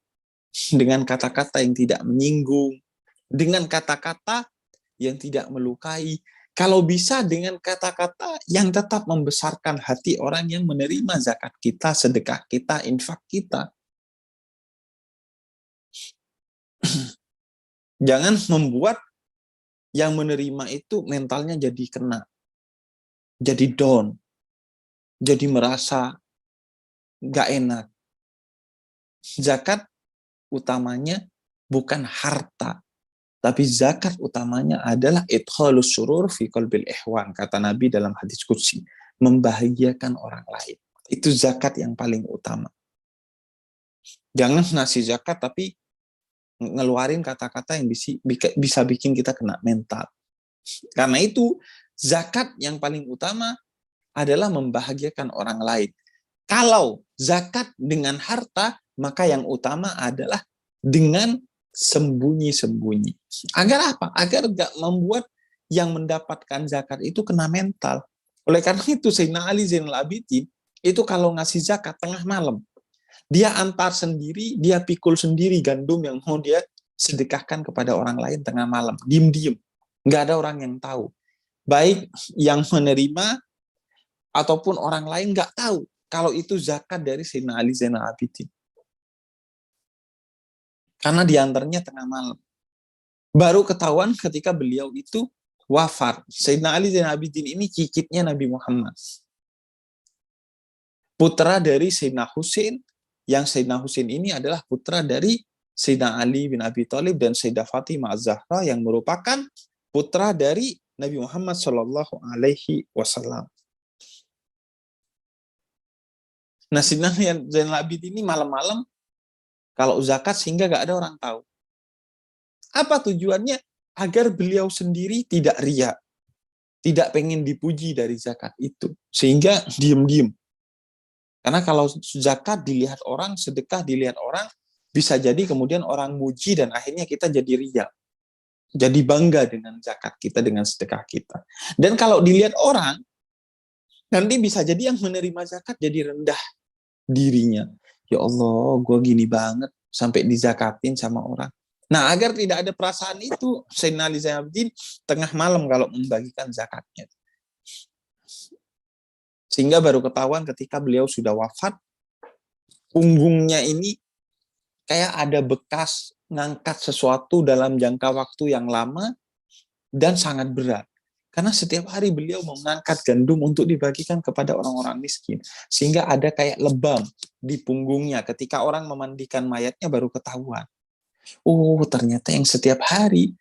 dengan kata-kata yang tidak menyinggung, dengan kata-kata yang tidak melukai. Kalau bisa dengan kata-kata yang tetap membesarkan hati orang yang menerima zakat kita, sedekah kita, infak kita. Jangan membuat yang menerima itu mentalnya jadi kena, jadi down, jadi merasa nggak enak. Zakat utamanya bukan harta, tapi zakat utamanya adalah idkhalus surur fi qalbil ihwan, kata Nabi dalam hadis qudsi, membahagiakan orang lain. Itu zakat yang paling utama. Jangan ngasih zakat tapi ngeluarin kata-kata yang bisa bikin kita kena mental. Karena itu zakat yang paling utama adalah membahagiakan orang lain. Kalau zakat dengan harta, maka yang utama adalah dengan sembunyi-sembunyi. Agar apa? Agar gak membuat yang mendapatkan zakat itu kena mental. Oleh karena itu Sayyidina Ali Zainal Abidin itu kalau ngasih zakat tengah malam, dia antar sendiri, dia pikul sendiri gandum yang mau dia sedekahkan kepada orang lain tengah malam. Diem-diem. Nggak ada orang yang tahu. Baik yang menerima ataupun orang lain nggak tahu kalau itu zakat dari Sayyidina Ali Zainal Abidin. Karena diantaranya tengah malam. Baru ketahuan ketika beliau itu wafat. Sayyidina Ali Zainal Abidin ini cicitnya Nabi Muhammad. Putra dari Sayyidina Husain, yang Sayyidina Husain ini adalah putra dari Sayyidina Ali bin Abi Thalib dan Sayyidah Fatimah Az-Zahra yang merupakan putra dari Nabi Muhammad Shallallahu Alaihi Wasallam. Nah, Sayyidina Zainal Abidin ini malam-malam kalau zakat sehingga gak ada orang tahu. Apa tujuannya? Agar beliau sendiri tidak riya, tidak pengen dipuji dari zakat itu, sehingga diem-diem. Karena kalau zakat dilihat orang, sedekah dilihat orang, bisa jadi kemudian orang muji dan akhirnya kita jadi riya. Jadi bangga dengan zakat kita, dengan sedekah kita. Dan kalau dilihat orang, nanti bisa jadi yang menerima zakat jadi rendah dirinya. Ya Allah, gue gini banget sampai dizakatin sama orang. Nah, agar tidak ada perasaan itu, Sayyidina Ali Zainal Abidin tengah malam kalau membagikan zakatnya. Sehingga baru ketahuan ketika beliau sudah wafat, punggungnya ini kayak ada bekas ngangkat sesuatu dalam jangka waktu yang lama dan sangat berat. Karena setiap hari beliau mengangkat gandum untuk dibagikan kepada orang-orang miskin. Sehingga ada kayak lebam di punggungnya. Ketika orang memandikan mayatnya baru ketahuan. Oh, ternyata yang setiap hari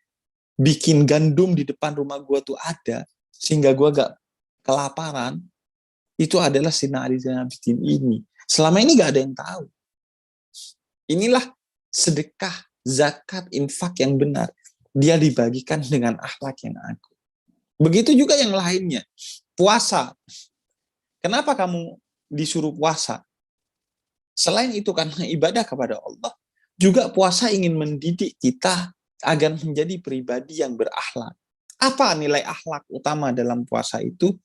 bikin gandum di depan rumah gua tuh ada. Sehingga gua gak kelaparan. Itu adalah Sayyidina Ali Zainal Abidin ini. Selama ini gak ada yang tahu. Inilah sedekah, zakat, infak yang benar. Dia dibagikan dengan akhlak yang agung. Begitu juga yang lainnya. Puasa. Kenapa kamu disuruh puasa? Selain itu karena ibadah kepada Allah, juga puasa ingin mendidik kita agar menjadi pribadi yang berakhlak. Apa nilai akhlak utama dalam puasa itu?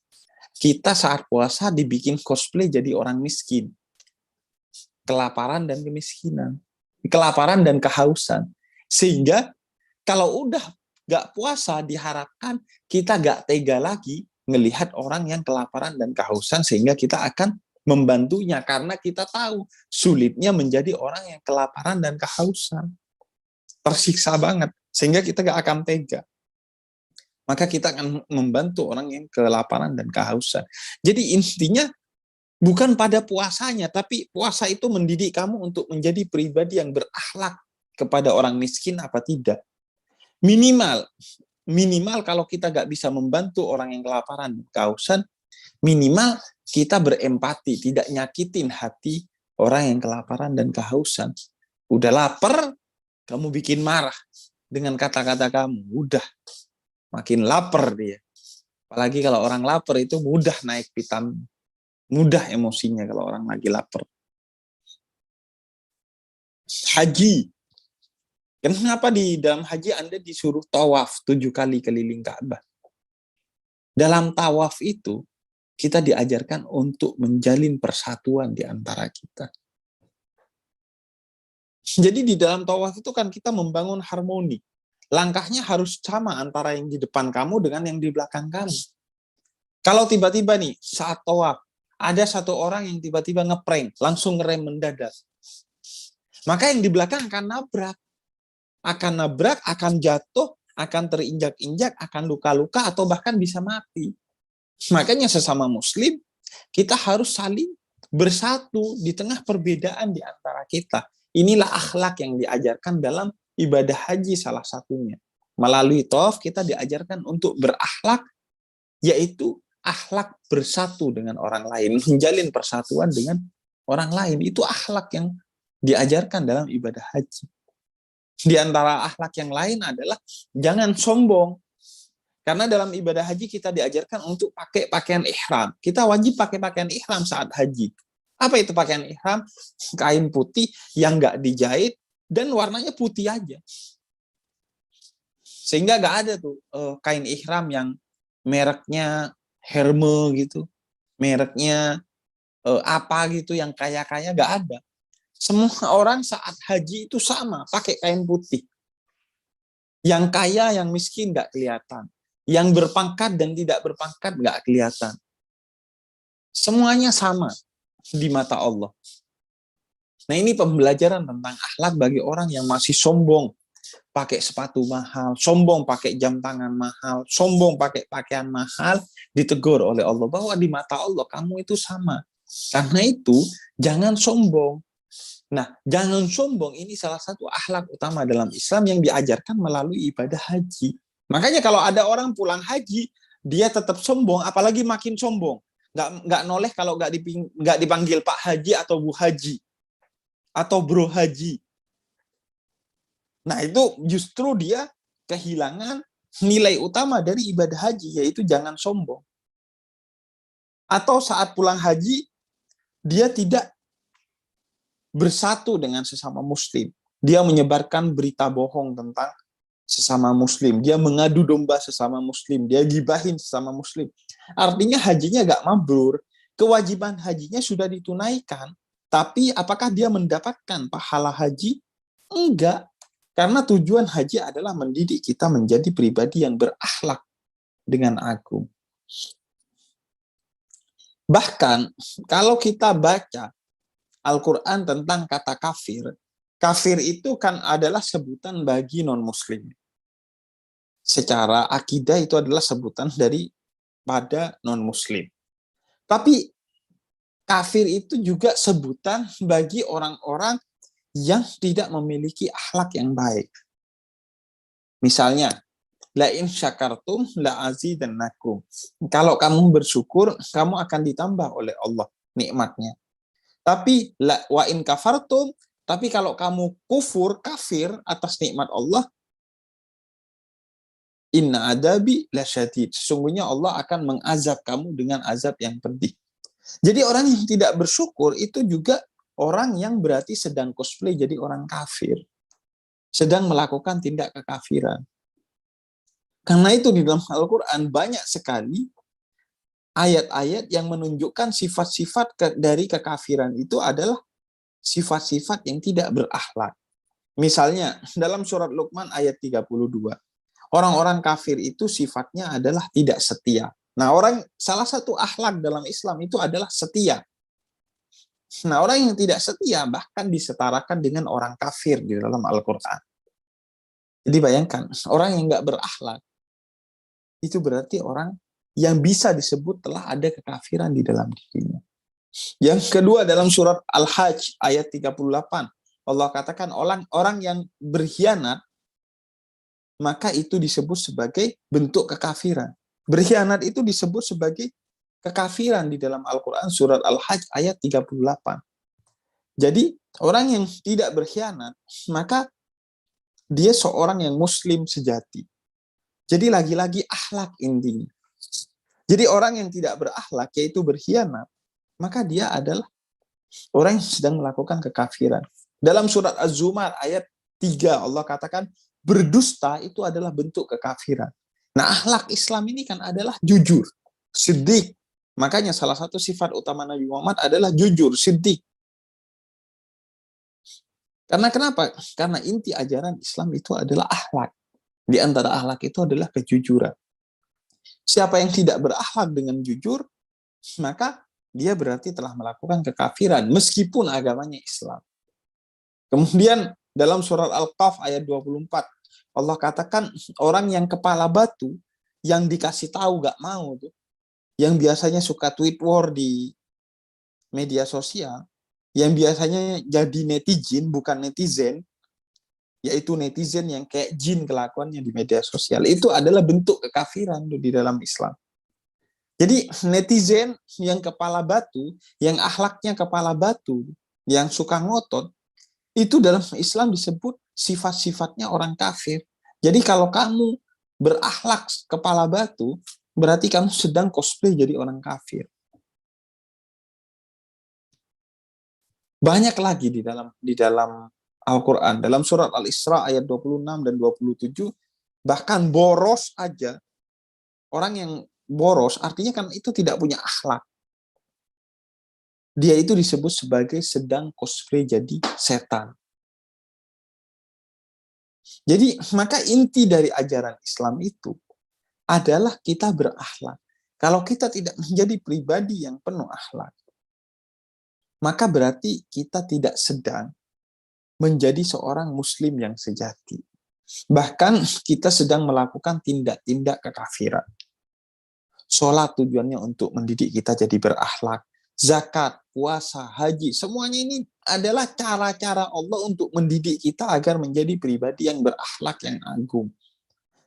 Kita saat puasa dibikin cosplay jadi orang miskin. Kelaparan dan kemiskinan. Kelaparan dan kehausan. Sehingga kalau udah gak puasa diharapkan kita gak tega lagi melihat orang yang kelaparan dan kehausan sehingga kita akan membantunya karena kita tahu sulitnya menjadi orang yang kelaparan dan kehausan. Tersiksa banget sehingga kita gak akan tega. Maka kita akan membantu orang yang kelaparan dan kehausan. Jadi intinya bukan pada puasanya, tapi puasa itu mendidik kamu untuk menjadi pribadi yang berakhlak kepada orang miskin apa tidak. Minimal kalau kita gak bisa membantu orang yang kelaparan dan kehausan, minimal kita berempati, tidak nyakitin hati orang yang kelaparan dan kehausan. Udah lapar, kamu bikin marah dengan kata-kata kamu, udah makin lapar dia. Apalagi kalau orang lapar itu mudah naik vitamin. Mudah emosinya kalau orang lagi lapar. Haji. Kenapa di dalam haji Anda disuruh tawaf 7 kali keliling Ka'bah? Dalam tawaf itu, kita diajarkan untuk menjalin persatuan di antara kita. Jadi di dalam tawaf itu kan kita membangun harmoni. Langkahnya harus sama antara yang di depan kamu dengan yang di belakang kamu. Kalau tiba-tiba nih saat tawaf, ada satu orang yang tiba-tiba ngeprank, langsung ngerem mendadak. Maka yang di belakang akan nabrak, akan jatuh, akan terinjak-injak, akan luka-luka, atau bahkan bisa mati. Makanya sesama muslim, kita harus saling bersatu di tengah perbedaan di antara kita. Inilah akhlak yang diajarkan dalam ibadah haji salah satunya. Melalui tawaf kita diajarkan untuk berakhlak, yaitu akhlak bersatu dengan orang lain, menjalin persatuan dengan orang lain. Itu akhlak yang diajarkan dalam ibadah haji. Di antara akhlak yang lain adalah jangan sombong. Karena dalam ibadah haji kita diajarkan untuk pakai pakaian ihram. Kita wajib pakai pakaian ihram saat haji. Apa itu pakaian ihram? Kain putih yang nggak dijahit dan warnanya putih aja. Sehingga nggak ada tuh kain ihram yang mereknya Hermes gitu, mereknya apa gitu yang kaya-kaya, nggak ada. Semua orang saat haji itu sama, pakai kain putih. Yang kaya, yang miskin nggak kelihatan. Yang berpangkat dan tidak berpangkat nggak kelihatan. Semuanya sama di mata Allah. Nah, ini pembelajaran tentang akhlak bagi orang yang masih sombong. Pakai sepatu mahal, sombong pakai jam tangan mahal, sombong pakai pakaian mahal, ditegur oleh Allah bahwa di mata Allah kamu itu sama. Karena itu, jangan sombong. Nah, jangan sombong ini salah satu akhlak utama dalam Islam yang diajarkan melalui ibadah haji. Makanya kalau ada orang pulang haji, dia tetap sombong, apalagi makin sombong. Nggak noleh kalau nggak dipanggil Pak Haji atau Bu Haji atau Bro Haji. Nah, itu justru dia kehilangan nilai utama dari ibadah haji, yaitu jangan sombong. Atau saat pulang haji, dia tidak bersatu dengan sesama muslim. Dia menyebarkan berita bohong tentang sesama muslim. Dia mengadu domba sesama muslim. Dia gibahin sesama muslim. Artinya hajinya gak mabrur. Kewajiban hajinya sudah ditunaikan. Tapi apakah dia mendapatkan pahala haji? Enggak. Karena tujuan haji adalah mendidik kita menjadi pribadi yang berakhlak dengan agung. Bahkan kalau kita baca Al-Quran tentang kata kafir, kafir itu kan adalah sebutan bagi non-muslim. Secara akidah itu adalah sebutan daripada non-muslim. Tapi kafir itu juga sebutan bagi orang-orang yang tidak memiliki akhlak yang baik. Misalnya, la in syakartum la azidannakum. Kalau kamu bersyukur, kamu akan ditambah oleh Allah nikmatnya. Tapi wa in kafartum, tapi kalau kamu kafir atas nikmat Allah, inna adabi lasyadid. Sesungguhnya Allah akan mengazab kamu dengan azab yang pedih. Jadi orang yang tidak bersyukur itu juga orang yang berarti sedang cosplay jadi orang kafir. Sedang melakukan tindak kekafiran. Karena itu di dalam Al-Quran banyak sekali ayat-ayat yang menunjukkan sifat-sifat dari kekafiran itu adalah sifat-sifat yang tidak berakhlak. Misalnya dalam surat Luqman ayat 32. Orang-orang kafir itu sifatnya adalah tidak setia. Nah, salah satu akhlak dalam Islam itu adalah setia. Nah, orang yang tidak setia bahkan disetarakan dengan orang kafir di dalam Al-Quran. Jadi bayangkan, orang yang nggak berakhlak, itu berarti orang yang bisa disebut telah ada kekafiran di dalam dirinya. Yang kedua dalam surat Al-Hajj ayat 38, Allah katakan orang yang berkhianat, maka itu disebut sebagai bentuk kekafiran. Berkhianat itu disebut sebagai kekafiran di dalam Al-Quran surat Al-Hajj ayat 38. Jadi orang yang tidak berkhianat, maka dia seorang yang muslim sejati. Jadi lagi-lagi akhlak intinya. Jadi orang yang tidak berakhlak, yaitu berkhianat, maka dia adalah orang yang sedang melakukan kekafiran. Dalam surat Az-Zumar ayat 3 Allah katakan berdusta itu adalah bentuk kekafiran. Nah, akhlak Islam ini kan adalah jujur, siddiq, Makanya salah satu sifat utama Nabi Muhammad adalah jujur, siddiq. Karena kenapa? Karena inti ajaran Islam itu adalah akhlak. Di antara akhlak itu adalah kejujuran. Siapa yang tidak berakhlak dengan jujur, maka dia berarti telah melakukan kekafiran meskipun agamanya Islam. Kemudian dalam surat Al-Qaf ayat 24, Allah katakan orang yang kepala batu, yang dikasih tahu gak mau tuh, yang biasanya suka tweet war di media sosial, yang biasanya jadi netizen bukan netizen, yaitu netizen yang kayak jin kelakuannya di media sosial, itu adalah bentuk kekafiran di dalam Islam. Jadi netizen yang kepala batu, yang akhlaknya kepala batu, yang suka ngotot, itu dalam Islam disebut sifat-sifatnya orang kafir. Jadi kalau kamu berakhlak kepala batu, berarti kamu sedang cosplay jadi orang kafir. Banyak lagi di dalam Al-Quran, dalam surat Al-Isra ayat 26 dan 27, bahkan boros aja, orang yang boros artinya kan itu tidak punya akhlak. Dia itu disebut sebagai sedang cosplay jadi setan. Jadi maka inti dari ajaran Islam itu adalah kita berakhlak. Kalau kita tidak menjadi pribadi yang penuh akhlak, maka berarti kita tidak sedang menjadi seorang muslim yang sejati. Bahkan kita sedang melakukan tindak-tindak kekafiran. Sholat tujuannya untuk mendidik kita jadi berakhlak. Zakat, puasa, haji, semuanya ini adalah cara-cara Allah untuk mendidik kita agar menjadi pribadi yang berakhlak yang agung.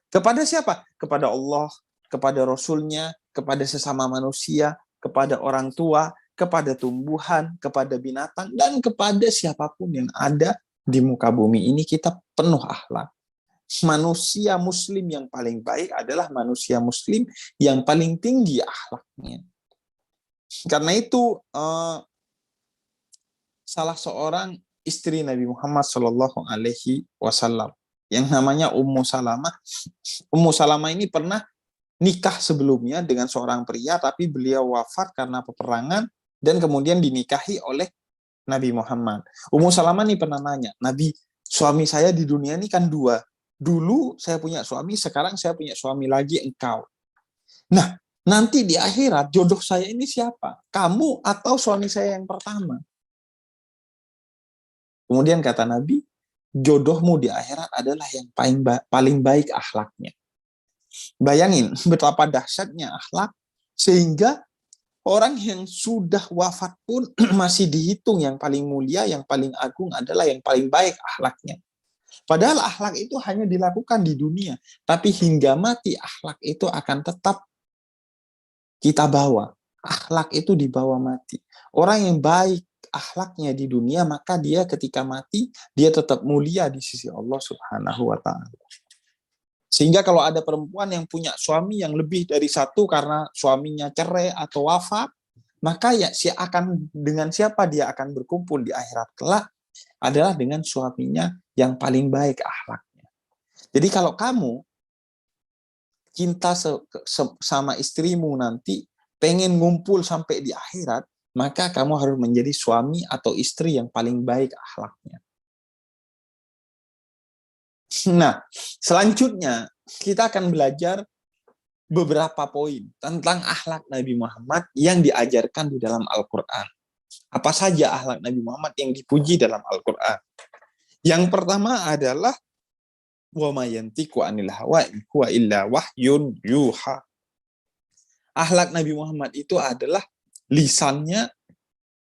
Kepada siapa? Kepada Allah, kepada Rasul-Nya, kepada sesama manusia, kepada orang tua, kepada tumbuhan, kepada binatang, dan kepada siapapun yang ada di muka bumi ini kita penuh akhlak. Manusia muslim yang paling baik adalah manusia muslim yang paling tinggi akhlaknya. Karena itu salah seorang istri Nabi Muhammad SAW yang namanya Ummu Salamah. Ummu Salamah ini pernah nikah sebelumnya dengan seorang pria, tapi beliau wafat karena peperangan dan kemudian dinikahi oleh Nabi Muhammad. Ummu Salamah ini pernah nanya, Nabi, suami saya di dunia ini kan dua. Dulu saya punya suami, sekarang saya punya suami lagi, engkau. Nah, nanti di akhirat jodoh saya ini siapa? Kamu atau suami saya yang pertama? Kemudian kata Nabi, jodohmu di akhirat adalah yang paling baik akhlaknya. Bayangin betapa dahsyatnya akhlak, sehingga orang yang sudah wafat pun masih dihitung yang paling mulia, yang paling agung adalah yang paling baik akhlaknya. Padahal akhlak itu hanya dilakukan di dunia, tapi hingga mati akhlak itu akan tetap kita bawa. Akhlak itu dibawa mati. Orang yang baik akhlaknya di dunia, maka dia ketika mati, dia tetap mulia di sisi Allah Subhanahu wa Ta'ala. Sehingga kalau ada perempuan yang punya suami yang lebih dari satu karena suaminya cerai atau wafat, maka ya dengan siapa dia akan berkumpul di akhirat kelak adalah dengan suaminya yang paling baik akhlaknya. Jadi kalau kamu cinta sama istrimu nanti, pengen ngumpul sampai di akhirat, maka kamu harus menjadi suami atau istri yang paling baik akhlaknya. Nah, selanjutnya kita akan belajar beberapa poin tentang akhlak Nabi Muhammad yang diajarkan di dalam Al-Quran. Apa saja akhlak Nabi Muhammad yang dipuji dalam Al-Quran? Yang pertama adalah wa ma yantiqu 'anil hawa in huwa illa wahyun yuha. Akhlak Nabi Muhammad itu adalah lisannya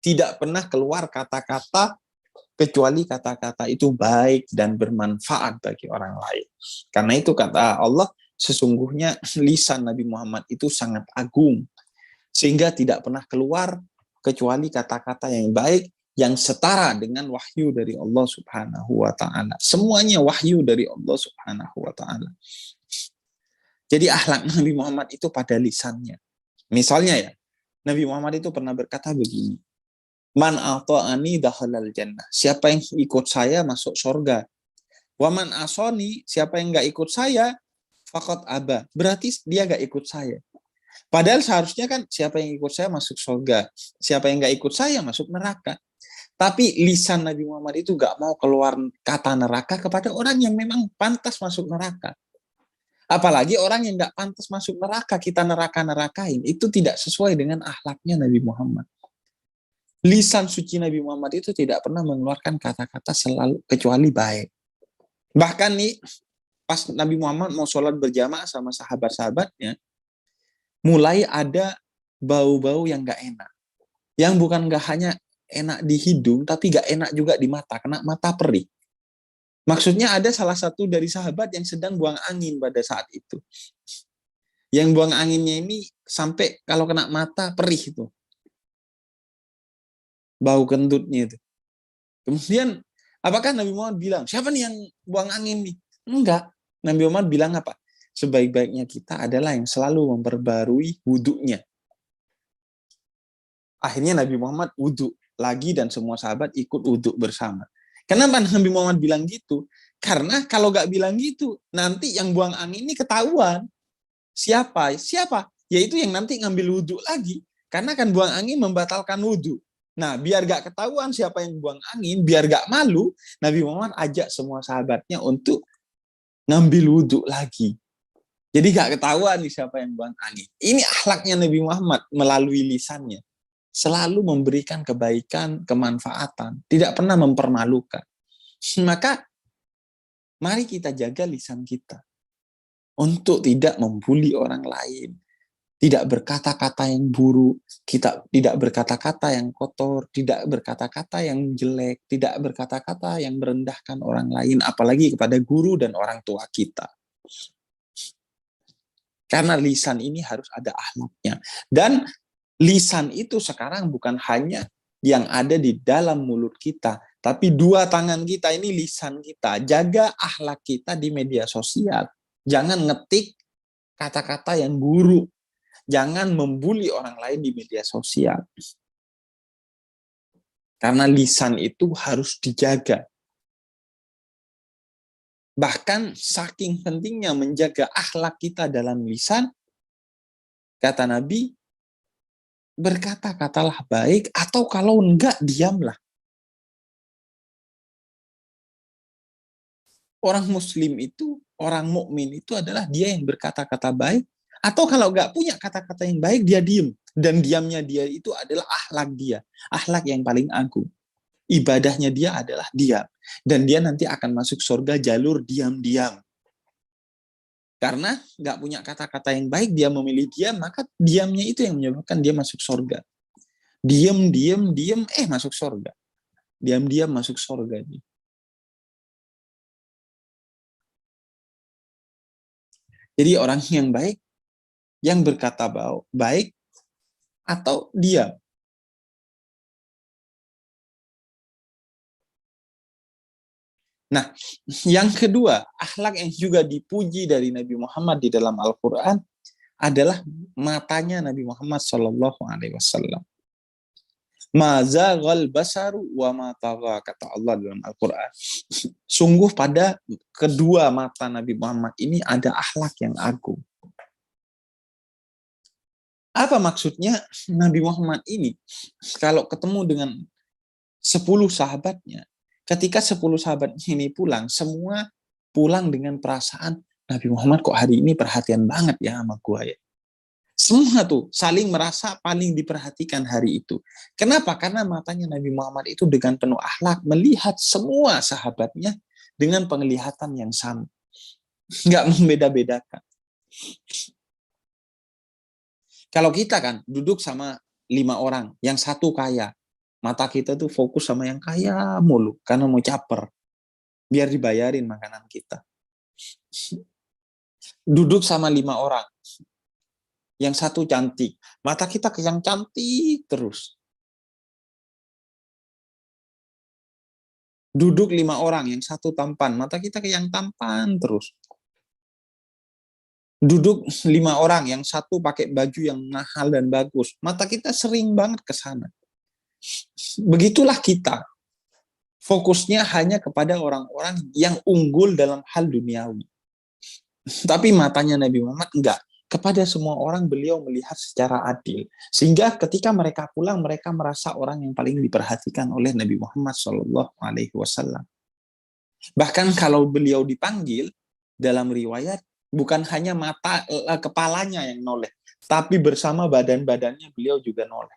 tidak pernah keluar kata-kata kecuali kata-kata itu baik dan bermanfaat bagi orang lain. Karena itu kata Allah, sesungguhnya lisan Nabi Muhammad itu sangat agung, sehingga tidak pernah keluar kecuali kata-kata yang baik, yang setara dengan wahyu dari Allah Subhanahu wa Ta'ala. Semuanya wahyu dari Allah Subhanahu wa Ta'ala. Jadi akhlak Nabi Muhammad itu pada lisannya. Misalnya ya, Nabi Muhammad itu pernah berkata begini, man ata'ani dakhalal jannah. Siapa yang ikut saya masuk surga. Wa man asoni, siapa yang enggak ikut saya faqad aba. Berarti dia enggak ikut saya. Padahal seharusnya kan siapa yang ikut saya masuk surga, siapa yang nggak ikut saya masuk neraka. Tapi lisan Nabi Muhammad itu nggak mau keluar kata neraka kepada orang yang memang pantas masuk neraka. Apalagi orang yang nggak pantas masuk neraka, kita neraka-nerakain. Itu tidak sesuai dengan akhlaknya Nabi Muhammad. Lisan suci Nabi Muhammad itu tidak pernah mengeluarkan kata-kata selalu kecuali baik. Bahkan nih, pas Nabi Muhammad mau sholat berjamaah sama sahabat-sahabatnya, mulai ada bau-bau yang gak enak. Yang bukan gak hanya enak di hidung, tapi gak enak juga di mata, kena mata perih. Maksudnya ada salah satu dari sahabat yang sedang buang angin pada saat itu. Yang buang anginnya ini sampai kalau kena mata perih itu. Bau kentutnya itu. Kemudian, apakah Nabi Muhammad bilang, siapa nih yang buang angin nih? Enggak. Nabi Muhammad bilang apa? Sebaik-baiknya kita adalah yang selalu memperbarui wudhunya. Akhirnya Nabi Muhammad wudhu lagi dan semua sahabat ikut wudhu bersama. Kenapa Nabi Muhammad bilang gitu? Karena kalau nggak bilang gitu, nanti yang buang angin ini ketahuan. Siapa? Siapa? Yaitu yang nanti ngambil wudhu lagi. Karena kan buang angin membatalkan wudhu. Nah, biar gak ketahuan siapa yang buang angin, biar gak malu, Nabi Muhammad ajak semua sahabatnya untuk ngambil wudhu lagi. Jadi gak ketahuan nih siapa yang buang angin. Ini akhlaknya Nabi Muhammad melalui lisannya. Selalu memberikan kebaikan, kemanfaatan. Tidak pernah mempermalukan. Maka, mari kita jaga lisan kita. Untuk tidak membuli orang lain. Tidak berkata-kata yang buruk, kita tidak berkata-kata yang kotor, tidak berkata-kata yang jelek, tidak berkata-kata yang merendahkan orang lain, apalagi kepada guru dan orang tua kita. Karena lisan ini harus ada akhlaknya. Dan lisan itu sekarang bukan hanya yang ada di dalam mulut kita, tapi dua tangan kita ini lisan kita. Jaga akhlak kita di media sosial. Jangan ngetik kata-kata yang buruk. Jangan membuli orang lain di media sosial. Karena lisan itu harus dijaga. Bahkan saking pentingnya menjaga akhlak kita dalam lisan, kata Nabi, berkata-katalah baik, atau kalau enggak, diamlah. Orang muslim itu, orang mukmin itu adalah dia yang berkata-kata baik, atau kalau nggak punya kata-kata yang baik, dia diem. Dan diamnya dia itu adalah akhlak dia. Akhlak yang paling agung. Ibadahnya dia adalah diam. Dan dia nanti akan masuk surga jalur diam-diam. Karena nggak punya kata-kata yang baik, dia memilih diam, maka diamnya itu yang menyebabkan dia masuk surga. Diam, masuk surga. Diam-diam masuk surga. Jadi orang yang baik, yang berkata baik atau diam. Nah, yang kedua, akhlak yang juga dipuji dari Nabi Muhammad di dalam Al-Quran adalah matanya Nabi Muhammad SAW. Ma zaghal basaru wa ma tagha, kata Allah dalam Al-Quran. Sungguh pada kedua mata Nabi Muhammad ini ada akhlak yang agung. Apa maksudnya? Nabi Muhammad ini kalau ketemu dengan 10 sahabatnya, ketika 10 sahabat ini pulang, semua pulang dengan perasaan Nabi Muhammad kok hari ini perhatian banget ya sama gua ya. Semua tuh saling merasa paling diperhatikan hari itu. Kenapa? Karena matanya Nabi Muhammad itu dengan penuh akhlak melihat semua sahabatnya dengan penglihatan yang sama. Nggak membeda-bedakan. Kalau kita kan duduk sama 5 orang, yang satu kaya, mata kita tuh fokus sama yang kaya mulu, karena mau caper, biar dibayarin makanan kita. Duduk sama 5 orang, yang satu cantik, mata kita ke yang cantik terus. Duduk 5 orang, yang satu tampan, mata kita ke yang tampan terus. Duduk 5 orang, yang satu pakai baju yang mahal dan bagus, mata kita sering banget ke sana. Begitulah kita. Fokusnya hanya kepada orang-orang yang unggul dalam hal duniawi. Tapi matanya Nabi Muhammad enggak. kepada semua orang beliau melihat secara adil. Sehingga ketika mereka pulang, mereka merasa orang yang paling diperhatikan oleh Nabi Muhammad SAW. Bahkan kalau beliau dipanggil, dalam riwayat, bukan hanya kepalanya yang noleh, tapi bersama badan-badannya beliau juga noleh.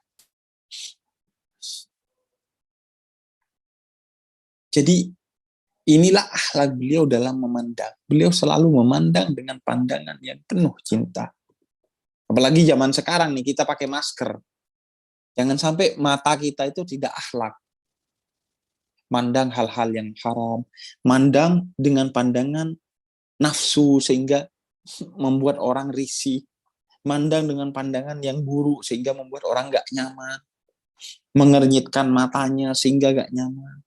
Jadi inilah akhlak beliau dalam memandang. Beliau selalu memandang dengan pandangan yang penuh cinta. Apalagi zaman sekarang nih, kita pakai masker. Jangan sampai mata kita itu tidak akhlak. Mandang hal-hal yang haram. Mandang dengan pandangan nafsu sehingga membuat orang risih. Mandang dengan pandangan yang buruk sehingga membuat orang gak nyaman. Mengernyitkan matanya sehingga gak nyaman.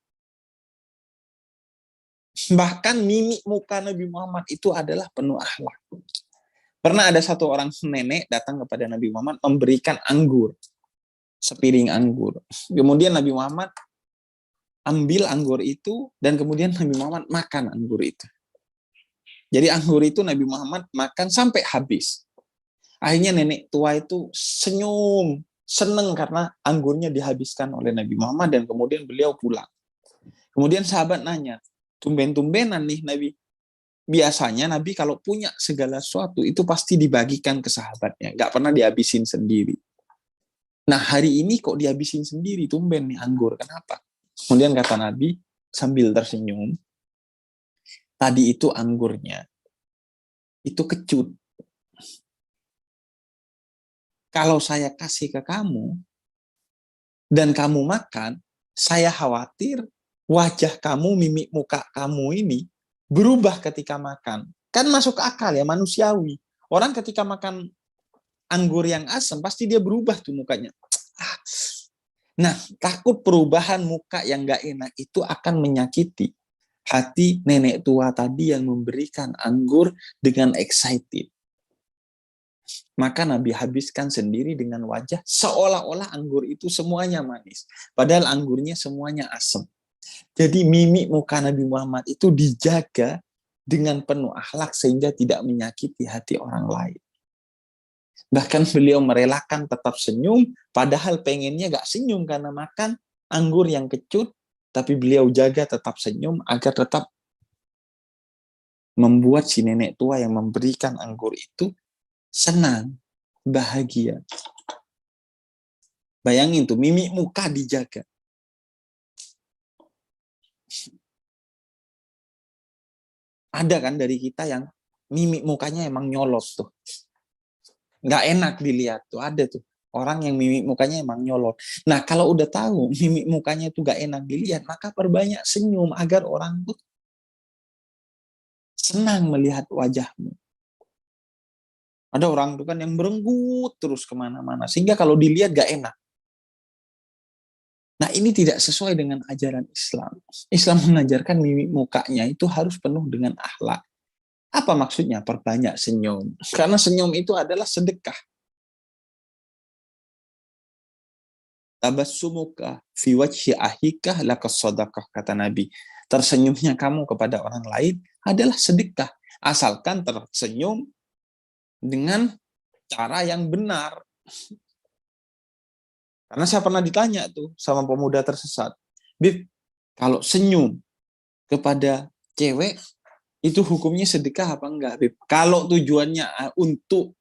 Bahkan mimik muka Nabi Muhammad itu adalah penuh akhlak. Pernah ada satu orang nenek datang kepada Nabi Muhammad memberikan anggur. Sepiring anggur. Kemudian Nabi Muhammad ambil anggur itu dan kemudian Nabi Muhammad makan anggur itu. Jadi anggur itu Nabi Muhammad makan sampai habis. Akhirnya nenek tua itu senyum, senang karena anggurnya dihabiskan oleh Nabi Muhammad dan kemudian beliau pulang. Kemudian sahabat nanya, tumben-tumbenan nih Nabi. Biasanya Nabi kalau punya segala sesuatu itu pasti dibagikan ke sahabatnya, nggak pernah dihabisin sendiri. Nah hari ini kok dihabisin sendiri, tumben nih anggur, kenapa? Kemudian kata Nabi sambil tersenyum, tadi itu anggurnya, itu kecut. Kalau saya kasih ke kamu, dan kamu makan, saya khawatir wajah kamu, mimik muka kamu ini berubah ketika makan. Kan masuk akal ya, manusiawi. Orang ketika makan anggur yang asam, pasti dia berubah tuh mukanya. Nah, takut perubahan muka yang gak enak itu akan menyakiti hati nenek tua tadi yang memberikan anggur dengan excited. Maka Nabi habiskan sendiri dengan wajah seolah-olah anggur itu semuanya manis. Padahal anggurnya semuanya asam. Jadi mimik muka Nabi Muhammad itu dijaga dengan penuh akhlak sehingga tidak menyakiti hati orang lain. Bahkan beliau merelakan tetap senyum, padahal pengennya gak senyum karena makan anggur yang kecut, tapi beliau jaga tetap senyum agar tetap membuat si nenek tua yang memberikan anggur itu senang, bahagia. Bayangin tuh, mimik muka dijaga. Ada kan dari kita yang mimik mukanya emang nyolot tuh. Nggak enak dilihat tuh, ada tuh. Orang yang mimik mukanya emang nyolot. Nah, kalau udah tahu mimik mukanya itu nggak enak dilihat, maka perbanyak senyum agar orang tuh senang melihat wajahmu. Ada orang tuh kan yang merenggut terus kemana-mana, sehingga kalau dilihat nggak enak. Nah, ini tidak sesuai dengan ajaran Islam. Islam mengajarkan mimik mukanya itu harus penuh dengan akhlak. Apa maksudnya? Perbanyak senyum. Karena senyum itu adalah sedekah. Tabassumuka fi wajhi ahika lakas shadaqah, kata Nabi. Tersenyumnya kamu kepada orang lain adalah sedekah. Asalkan tersenyum dengan cara yang benar. Karena saya pernah ditanya tuh sama pemuda tersesat. Bib, kalau senyum kepada cewek, itu hukumnya sedekah apa enggak, Bib? Kalau tujuannya untuk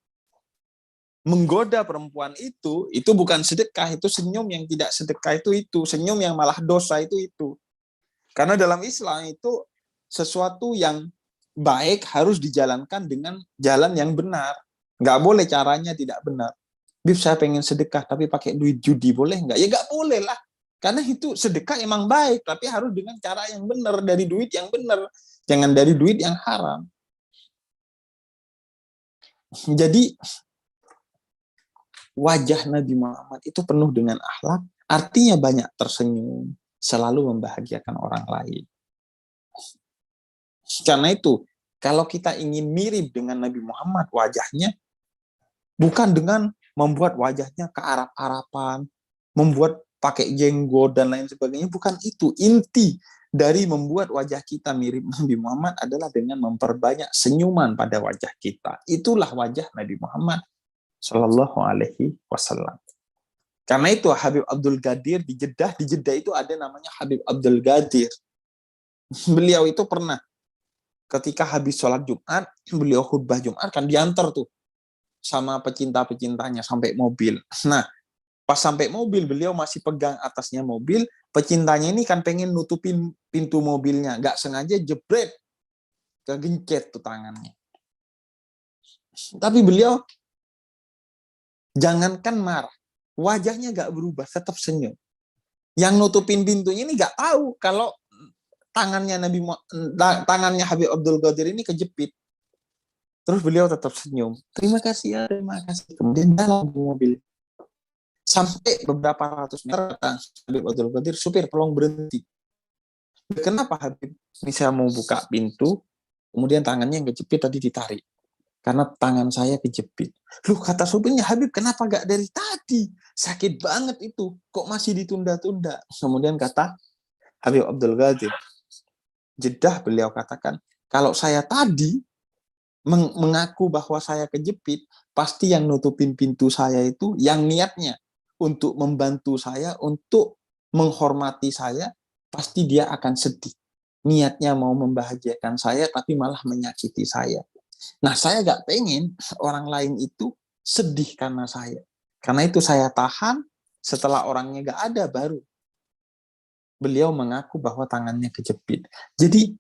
menggoda perempuan itu bukan sedekah, itu senyum yang tidak sedekah itu senyum yang malah dosa itu. Karena dalam Islam itu sesuatu yang baik harus dijalankan dengan jalan yang benar. Nggak boleh caranya tidak benar. Bib, saya pengen sedekah tapi pakai duit judi, boleh nggak? Ya nggak boleh lah. Karena itu sedekah emang baik, tapi harus dengan cara yang benar, dari duit yang benar. Jangan dari duit yang haram. Jadi wajah Nabi Muhammad itu penuh dengan akhlak, artinya banyak tersenyum, selalu membahagiakan orang lain. Karena itu, kalau kita ingin mirip dengan Nabi Muhammad wajahnya, bukan dengan membuat wajahnya kearap-arapan, membuat pakai jenggot dan lain sebagainya, bukan itu. Inti dari membuat wajah kita mirip Nabi Muhammad adalah dengan memperbanyak senyuman pada wajah kita. Itulah wajah Nabi Muhammad Shallallahu Alaihi Wasallam. Karena itu Habib Abdul Ghadir di Jeddah itu ada namanya Habib Abdul Ghadir. Beliau itu pernah ketika habis sholat Jumat, beliau khutbah Jumat kan diantar tuh sama pecinta-pecintanya sampai mobil. Nah, pas sampai mobil, beliau masih pegang atasnya mobil, pecintanya ini kan pengen nutupin pintu mobilnya, nggak sengaja jebret, kegencet tuh tangannya. Tapi beliau jangankan marah, wajahnya nggak berubah, tetap senyum. Yang nutupin pintunya ini nggak tahu kalau tangannya tangannya Habib Abdul Ghadir ini kejepit. Terus beliau tetap senyum. Terima kasih ya, terima kasih. Kemudian dalam mobil. Sampai beberapa ratus meter datang Habib Abdul Ghadir, supir tolong berhenti. Kenapa Habib? Ini saya mau buka pintu, kemudian tangannya yang kejepit tadi ditarik. Karena tangan saya kejepit. Loh, kata supirnya, Habib kenapa gak dari tadi? Sakit banget itu, kok masih ditunda-tunda? Kemudian kata Habib Abdul Ghadir, Jeddah beliau katakan, kalau saya tadi mengaku bahwa saya kejepit, pasti yang nutupin pintu saya itu yang niatnya untuk membantu saya, untuk menghormati saya, pasti dia akan sedih. Niatnya mau membahagiakan saya, tapi malah menyakiti saya. Nah, saya gak pengen orang lain itu sedih karena saya. Karena itu saya tahan, setelah orangnya gak ada, baru beliau mengaku bahwa tangannya kejepit. Jadi,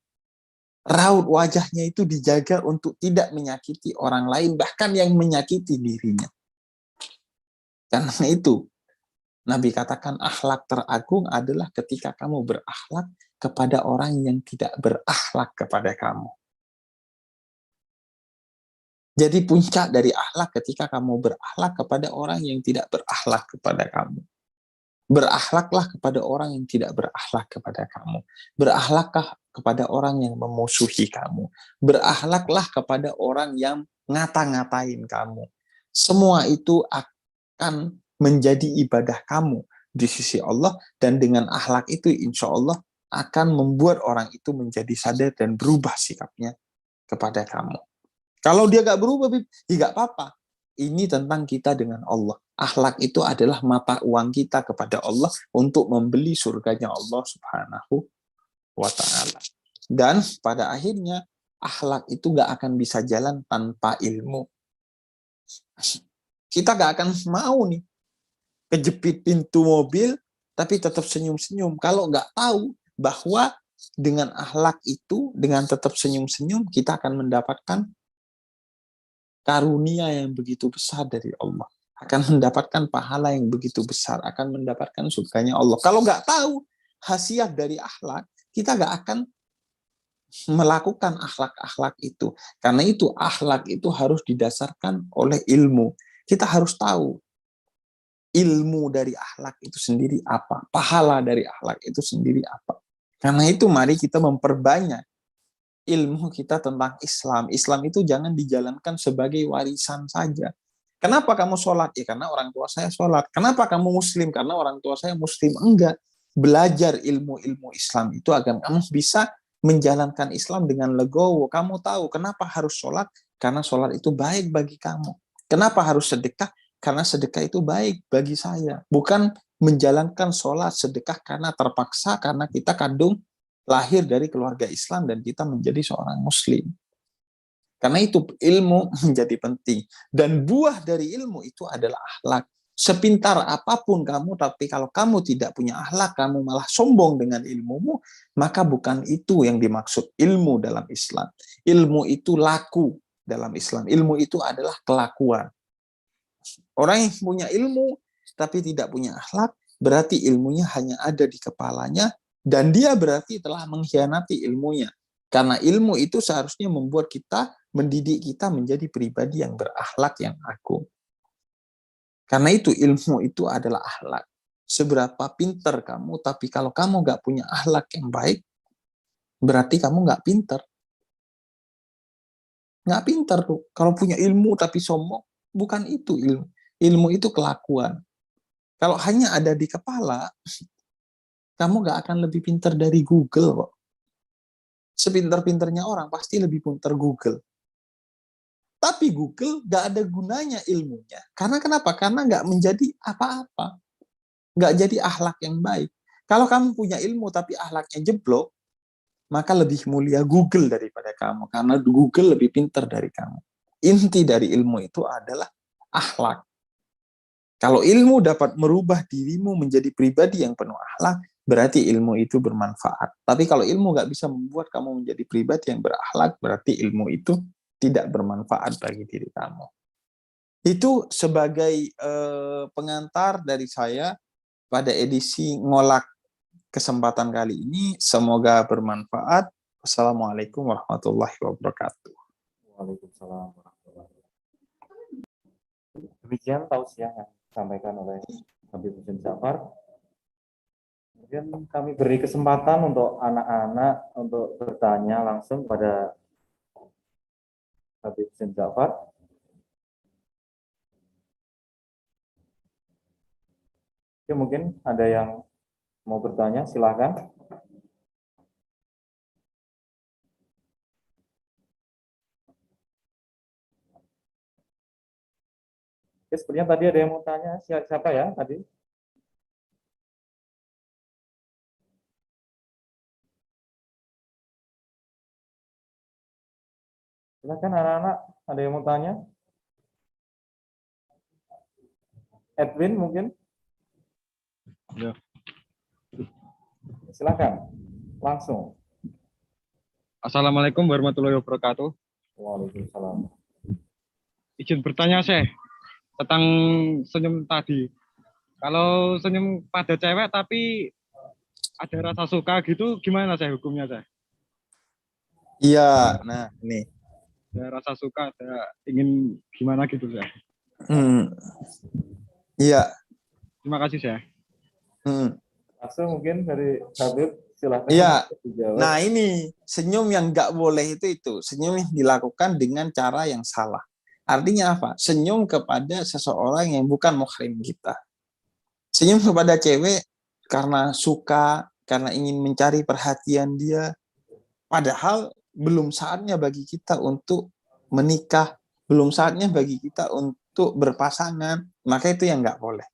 raut wajahnya itu dijaga untuk tidak menyakiti orang lain, bahkan yang menyakiti dirinya. Karena itu, Nabi katakan akhlak teragung adalah ketika kamu berakhlak kepada orang yang tidak berakhlak kepada kamu. Jadi puncak dari akhlak ketika kamu berakhlak kepada orang yang tidak berakhlak kepada kamu. Berakhlaklah kepada orang yang tidak berakhlak kepada kamu. Berakhlaklah kepada orang yang memusuhi kamu. Berakhlaklah kepada orang yang ngata-ngatain kamu. Semua itu akan menjadi ibadah kamu di sisi Allah, dan dengan akhlak itu insya Allah akan membuat orang itu menjadi sadar dan berubah sikapnya kepada kamu. Kalau dia gak berubah, ya gak apa-apa. Ini tentang kita dengan Allah. Akhlak itu adalah mata uang kita kepada Allah untuk membeli surganya Allah Subhanahu wa ta'ala. Dan pada akhirnya akhlak itu gak akan bisa jalan tanpa ilmu. Kita gak akan mau nih kejepit pintu mobil tapi tetap senyum-senyum kalau gak tahu bahwa dengan akhlak itu, dengan tetap senyum-senyum, kita akan mendapatkan karunia yang begitu besar dari Allah, akan mendapatkan pahala yang begitu besar, akan mendapatkan surganya Allah. Kalau nggak tahu khasiat dari akhlak, kita nggak akan melakukan akhlak-akhlak itu. Karena itu akhlak itu harus didasarkan oleh ilmu. Kita harus tahu ilmu dari akhlak itu sendiri apa, pahala dari akhlak itu sendiri apa. Karena itu mari kita memperbanyak ilmu kita tentang Islam. Islam itu jangan dijalankan sebagai warisan saja. Kenapa kamu sholat? Ya karena orang tua saya sholat. Kenapa kamu muslim? Karena orang tua saya muslim. Enggak. Belajar ilmu-ilmu Islam itu agar kamu bisa menjalankan Islam dengan legowo. Kamu tahu kenapa harus sholat? Karena sholat itu baik bagi kamu. Kenapa harus sedekah? Karena sedekah itu baik bagi saya. Bukan menjalankan sholat sedekah karena terpaksa, karena kita kandung lahir dari keluarga Islam dan kita menjadi seorang muslim. Karena itu ilmu menjadi penting. Dan buah dari ilmu itu adalah akhlak. Sepintar apapun kamu, tapi kalau kamu tidak punya akhlak, kamu malah sombong dengan ilmumu, maka bukan itu yang dimaksud ilmu dalam Islam. Ilmu itu laku dalam Islam. Ilmu itu adalah kelakuan. Orang yang punya ilmu tapi tidak punya akhlak, berarti ilmunya hanya ada di kepalanya, dan dia berarti telah mengkhianati ilmunya. Karena ilmu itu seharusnya membuat kita, mendidik kita menjadi pribadi yang berakhlak, yang agung. Karena itu ilmu itu adalah akhlak. Seberapa pintar kamu, tapi kalau kamu nggak punya akhlak yang baik, berarti kamu nggak pintar. Nggak pintar tuh. Kalau punya ilmu tapi sombong, bukan itu ilmu. Ilmu itu kelakuan. Kalau hanya ada di kepala, kamu nggak akan lebih pintar dari Google kok. Sepintar-pintarnya orang pasti lebih pintar Google. Tapi Google nggak ada gunanya ilmunya. Karena kenapa? Karena nggak menjadi apa-apa. Nggak jadi akhlak yang baik. Kalau kamu punya ilmu tapi akhlaknya jeblok, maka lebih mulia Google daripada kamu. Karena Google lebih pintar dari kamu. Inti dari ilmu itu adalah akhlak. Kalau ilmu dapat merubah dirimu menjadi pribadi yang penuh akhlak, berarti ilmu itu bermanfaat. Tapi kalau ilmu nggak bisa membuat kamu menjadi pribadi yang berakhlak, berarti ilmu itu tidak bermanfaat bagi diri kamu. Itu sebagai pengantar dari saya pada edisi ngolak kesempatan kali ini. Semoga bermanfaat. Wassalamualaikum warahmatullahi wabarakatuh. Waalaikumsalam warahmatullahi wabarakatuh. Demikian tausiah yang disampaikan oleh Habib Husin Ja'far. Kemudian kami beri kesempatan untuk anak-anak untuk bertanya langsung pada Habib Husin Ja'far. Oke, mungkin ada yang mau bertanya, silakan. Oke, sepertinya tadi ada yang mau tanya, siapa ya tadi? Silakan anak-anak, ada yang mau tanya? Edwin mungkin? Ya. Silakan, langsung. Assalamualaikum warahmatullahi wabarakatuh. Waalaikumsalam. Izin bertanya, Syekh, tentang senyum tadi. Kalau senyum pada cewek tapi ada rasa suka gitu, gimana, Syekh, hukumnya, Syekh? Iya, nah ini. Ada rasa suka, ada ingin gimana gitu, Syekh. Iya. Terima kasih, Syekh. Langsung mungkin dari Habib, silakan. Iya. dijawab. Nah ini senyum yang nggak boleh itu senyum yang dilakukan dengan cara yang salah. Artinya apa? Senyum kepada seseorang yang bukan muhrim kita. Senyum kepada cewek karena suka, karena ingin mencari perhatian dia. Padahal belum saatnya bagi kita untuk menikah, belum saatnya bagi kita untuk berpasangan. Maka itu yang nggak boleh.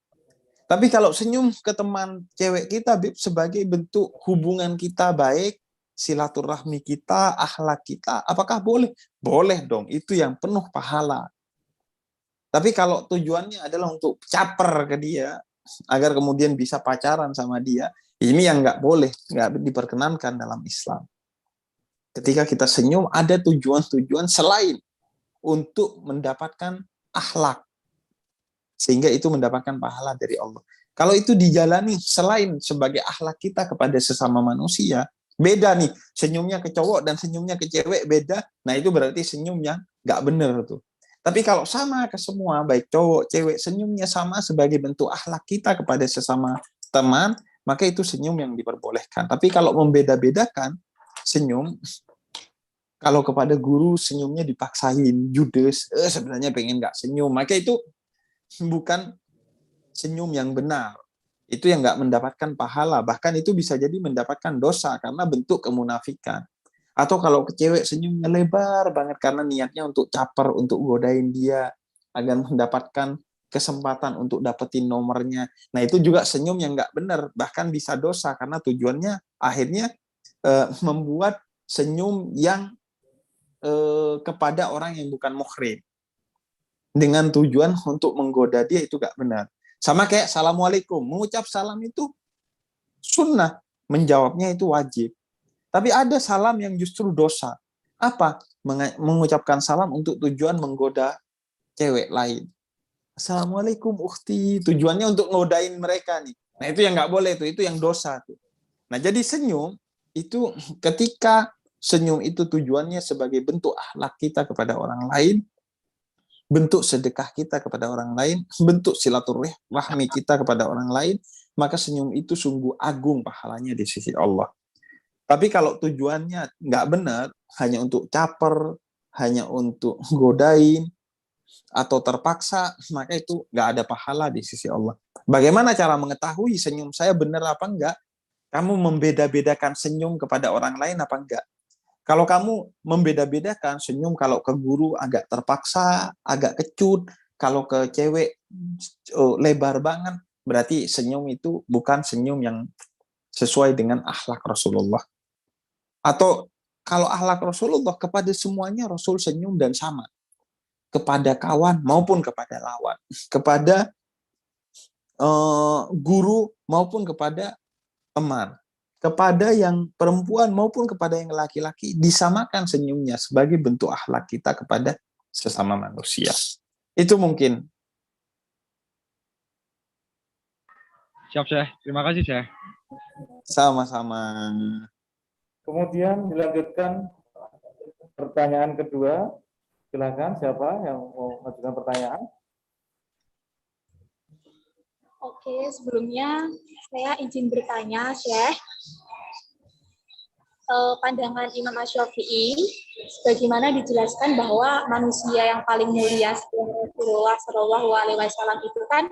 Tapi kalau senyum ke teman cewek kita sebagai bentuk hubungan kita baik, silaturahmi kita, akhlak kita, apakah boleh? Boleh dong, itu yang penuh pahala. Tapi kalau tujuannya adalah untuk caper ke dia, agar kemudian bisa pacaran sama dia, ini yang nggak boleh, nggak diperkenankan dalam Islam. Ketika kita senyum, ada tujuan-tujuan selain untuk mendapatkan akhlak, sehingga itu mendapatkan pahala dari Allah. Kalau itu dijalani selain sebagai akhlak kita kepada sesama manusia, beda nih, senyumnya ke cowok dan senyumnya ke cewek beda, nah itu berarti senyumnya nggak bener tuh. Tapi kalau sama ke semua, baik cowok, cewek, senyumnya sama sebagai bentuk akhlak kita kepada sesama teman, maka itu senyum yang diperbolehkan. Tapi kalau membeda-bedakan senyum, kalau kepada guru senyumnya dipaksain, judes, sebenarnya pengen nggak senyum, maka itu bukan senyum yang benar. Itu yang nggak mendapatkan pahala, bahkan itu bisa jadi mendapatkan dosa karena bentuk kemunafikan. Atau kalau ke cewek senyumnya lebar banget karena niatnya untuk caper, untuk godain dia agar mendapatkan kesempatan untuk dapetin nomornya. Nah itu juga senyum yang nggak benar, bahkan bisa dosa karena tujuannya akhirnya membuat senyum yang kepada orang yang bukan muhrim dengan tujuan untuk menggoda dia, itu gak benar. Sama kayak assalamualaikum, mengucap salam itu sunnah, menjawabnya itu wajib. Tapi ada salam yang justru dosa. Apa? Mengucapkan salam untuk tujuan menggoda cewek lain. Assalamualaikum ukhti, tujuannya untuk ngodain mereka nih. Nah itu yang nggak boleh tuh, itu yang dosa tuh. Nah jadi senyum itu ketika senyum itu tujuannya sebagai bentuk akhlak kita kepada orang lain, bentuk sedekah kita kepada orang lain, bentuk silaturahmi kita kepada orang lain, maka senyum itu sungguh agung pahalanya di sisi Allah. Tapi kalau tujuannya nggak benar, hanya untuk caper, hanya untuk godain, atau terpaksa, maka itu nggak ada pahala di sisi Allah. Bagaimana cara mengetahui senyum saya benar apa enggak? Kamu membeda-bedakan senyum kepada orang lain apa enggak? Kalau kamu membeda-bedakan senyum, kalau ke guru agak terpaksa, agak kecut, kalau ke cewek lebar banget, berarti senyum itu bukan senyum yang sesuai dengan akhlak Rasulullah. Atau kalau akhlak Rasulullah, kepada semuanya Rasul senyum dan sama. Kepada kawan maupun kepada lawan. Kepada guru maupun kepada teman. Kepada yang perempuan maupun kepada yang laki-laki, disamakan senyumnya sebagai bentuk akhlak kita kepada sesama manusia. Itu mungkin. Siap, Syekh. Terima kasih, Syekh. Sama-sama. Kemudian dilanjutkan pertanyaan kedua. Silakan siapa yang mau mengajukan pertanyaan? Oke, sebelumnya saya izin bertanya, Syekh. Pandangan Imam Asy-Syafi'i, sebagaimana dijelaskan bahwa manusia yang paling mulia setelah Rasulullah SAW itu kan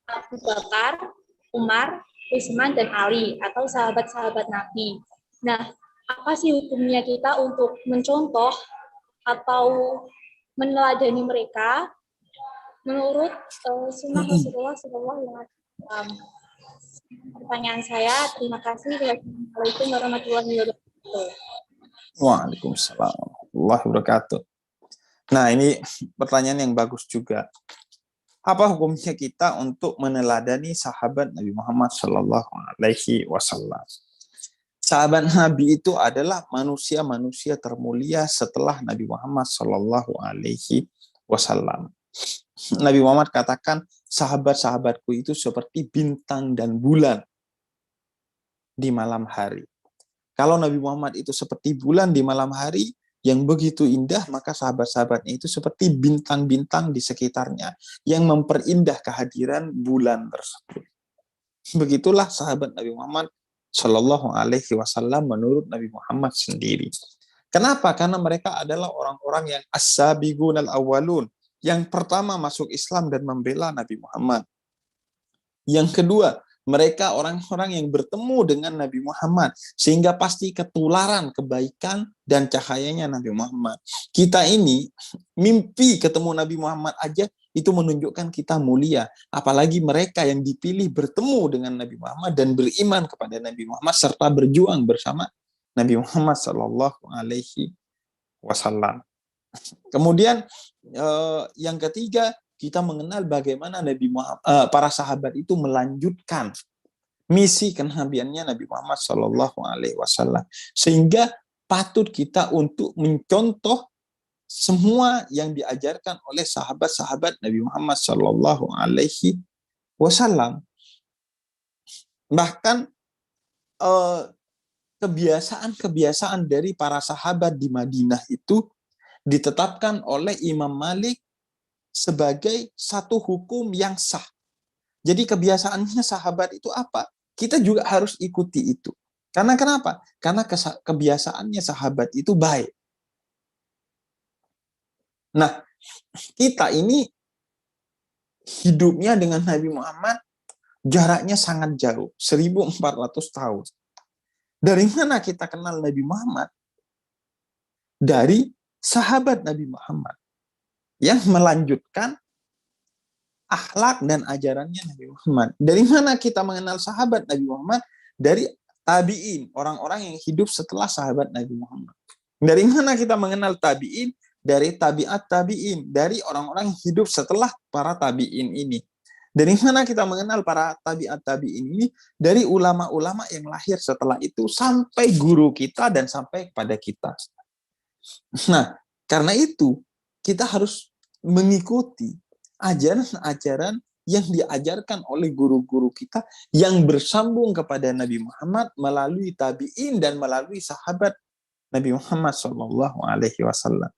Abu Bakar, Umar, Utsman, dan Ali, atau sahabat-sahabat Nabi. Nah, apa sih hukumnya kita untuk mencontoh atau meneladani mereka menurut sunnah Rasulullah SAW? Pertanyaan saya, terima kasih. Assalamualaikum warahmatullahi wabarakatuh. Waalaikumsalam warahmatullahi wabarakatuh. Nah, ini pertanyaan yang bagus juga. Apa hukumnya kita untuk meneladani sahabat Nabi Muhammad Sallallahu Alaihi Wasallam? Sahabat Nabi itu adalah manusia-manusia termulia setelah Nabi Muhammad Sallallahu Alaihi Wasallam. Nabi Muhammad katakan, sahabat-sahabatku itu seperti bintang dan bulan di malam hari. Kalau Nabi Muhammad itu seperti bulan di malam hari yang begitu indah, maka sahabat-sahabatnya itu seperti bintang-bintang di sekitarnya yang memperindah kehadiran bulan tersebut. Begitulah sahabat Nabi Muhammad Shallallahu Alaihi Wasallam menurut Nabi Muhammad sendiri. Kenapa? Karena mereka adalah orang-orang yang as-sabiqun al-awwalun, yang pertama masuk Islam dan membela Nabi Muhammad. Yang kedua, mereka orang-orang yang bertemu dengan Nabi Muhammad, sehingga pasti ketularan kebaikan dan cahayanya Nabi Muhammad. Kita ini mimpi ketemu Nabi Muhammad aja itu menunjukkan kita mulia. Apalagi mereka yang dipilih bertemu dengan Nabi Muhammad dan beriman kepada Nabi Muhammad serta berjuang bersama Nabi Muhammad Sallallahu Alaihi Wasallam. Kemudian yang ketiga, kita mengenal bagaimana Nabi Muhammad, para sahabat itu melanjutkan misi kenabiannya Nabi Muhammad Sallallahu Alaihi Wasallam, sehingga patut kita untuk mencontoh semua yang diajarkan oleh sahabat-sahabat Nabi Muhammad Sallallahu Alaihi Wasallam. Bahkan kebiasaan-kebiasaan dari para sahabat di Madinah itu ditetapkan oleh Imam Malik sebagai satu hukum yang sah. Jadi kebiasaannya sahabat itu apa? Kita juga harus ikuti itu. Karena kenapa? Karena kebiasaannya sahabat itu baik. Nah, kita ini hidupnya dengan Nabi Muhammad jaraknya sangat jauh, 1400 tahun. Dari mana kita kenal Nabi Muhammad? Dari sahabat Nabi Muhammad yang melanjutkan akhlak dan ajarannya Nabi Muhammad. Dari mana kita mengenal sahabat Nabi Muhammad? Dari tabi'in, orang-orang yang hidup setelah sahabat Nabi Muhammad. Dari mana kita mengenal tabi'in? Dari tabi'at tabi'in, dari orang-orang yang hidup setelah para tabi'in ini. Dari mana kita mengenal para tabi'at tabi'in ini? Dari ulama-ulama yang lahir setelah itu sampai guru kita dan sampai kepada kita. Nah, karena itu kita harus mengikuti ajaran-ajaran yang diajarkan oleh guru-guru kita yang bersambung kepada Nabi Muhammad melalui tabi'in dan melalui sahabat Nabi Muhammad SAW.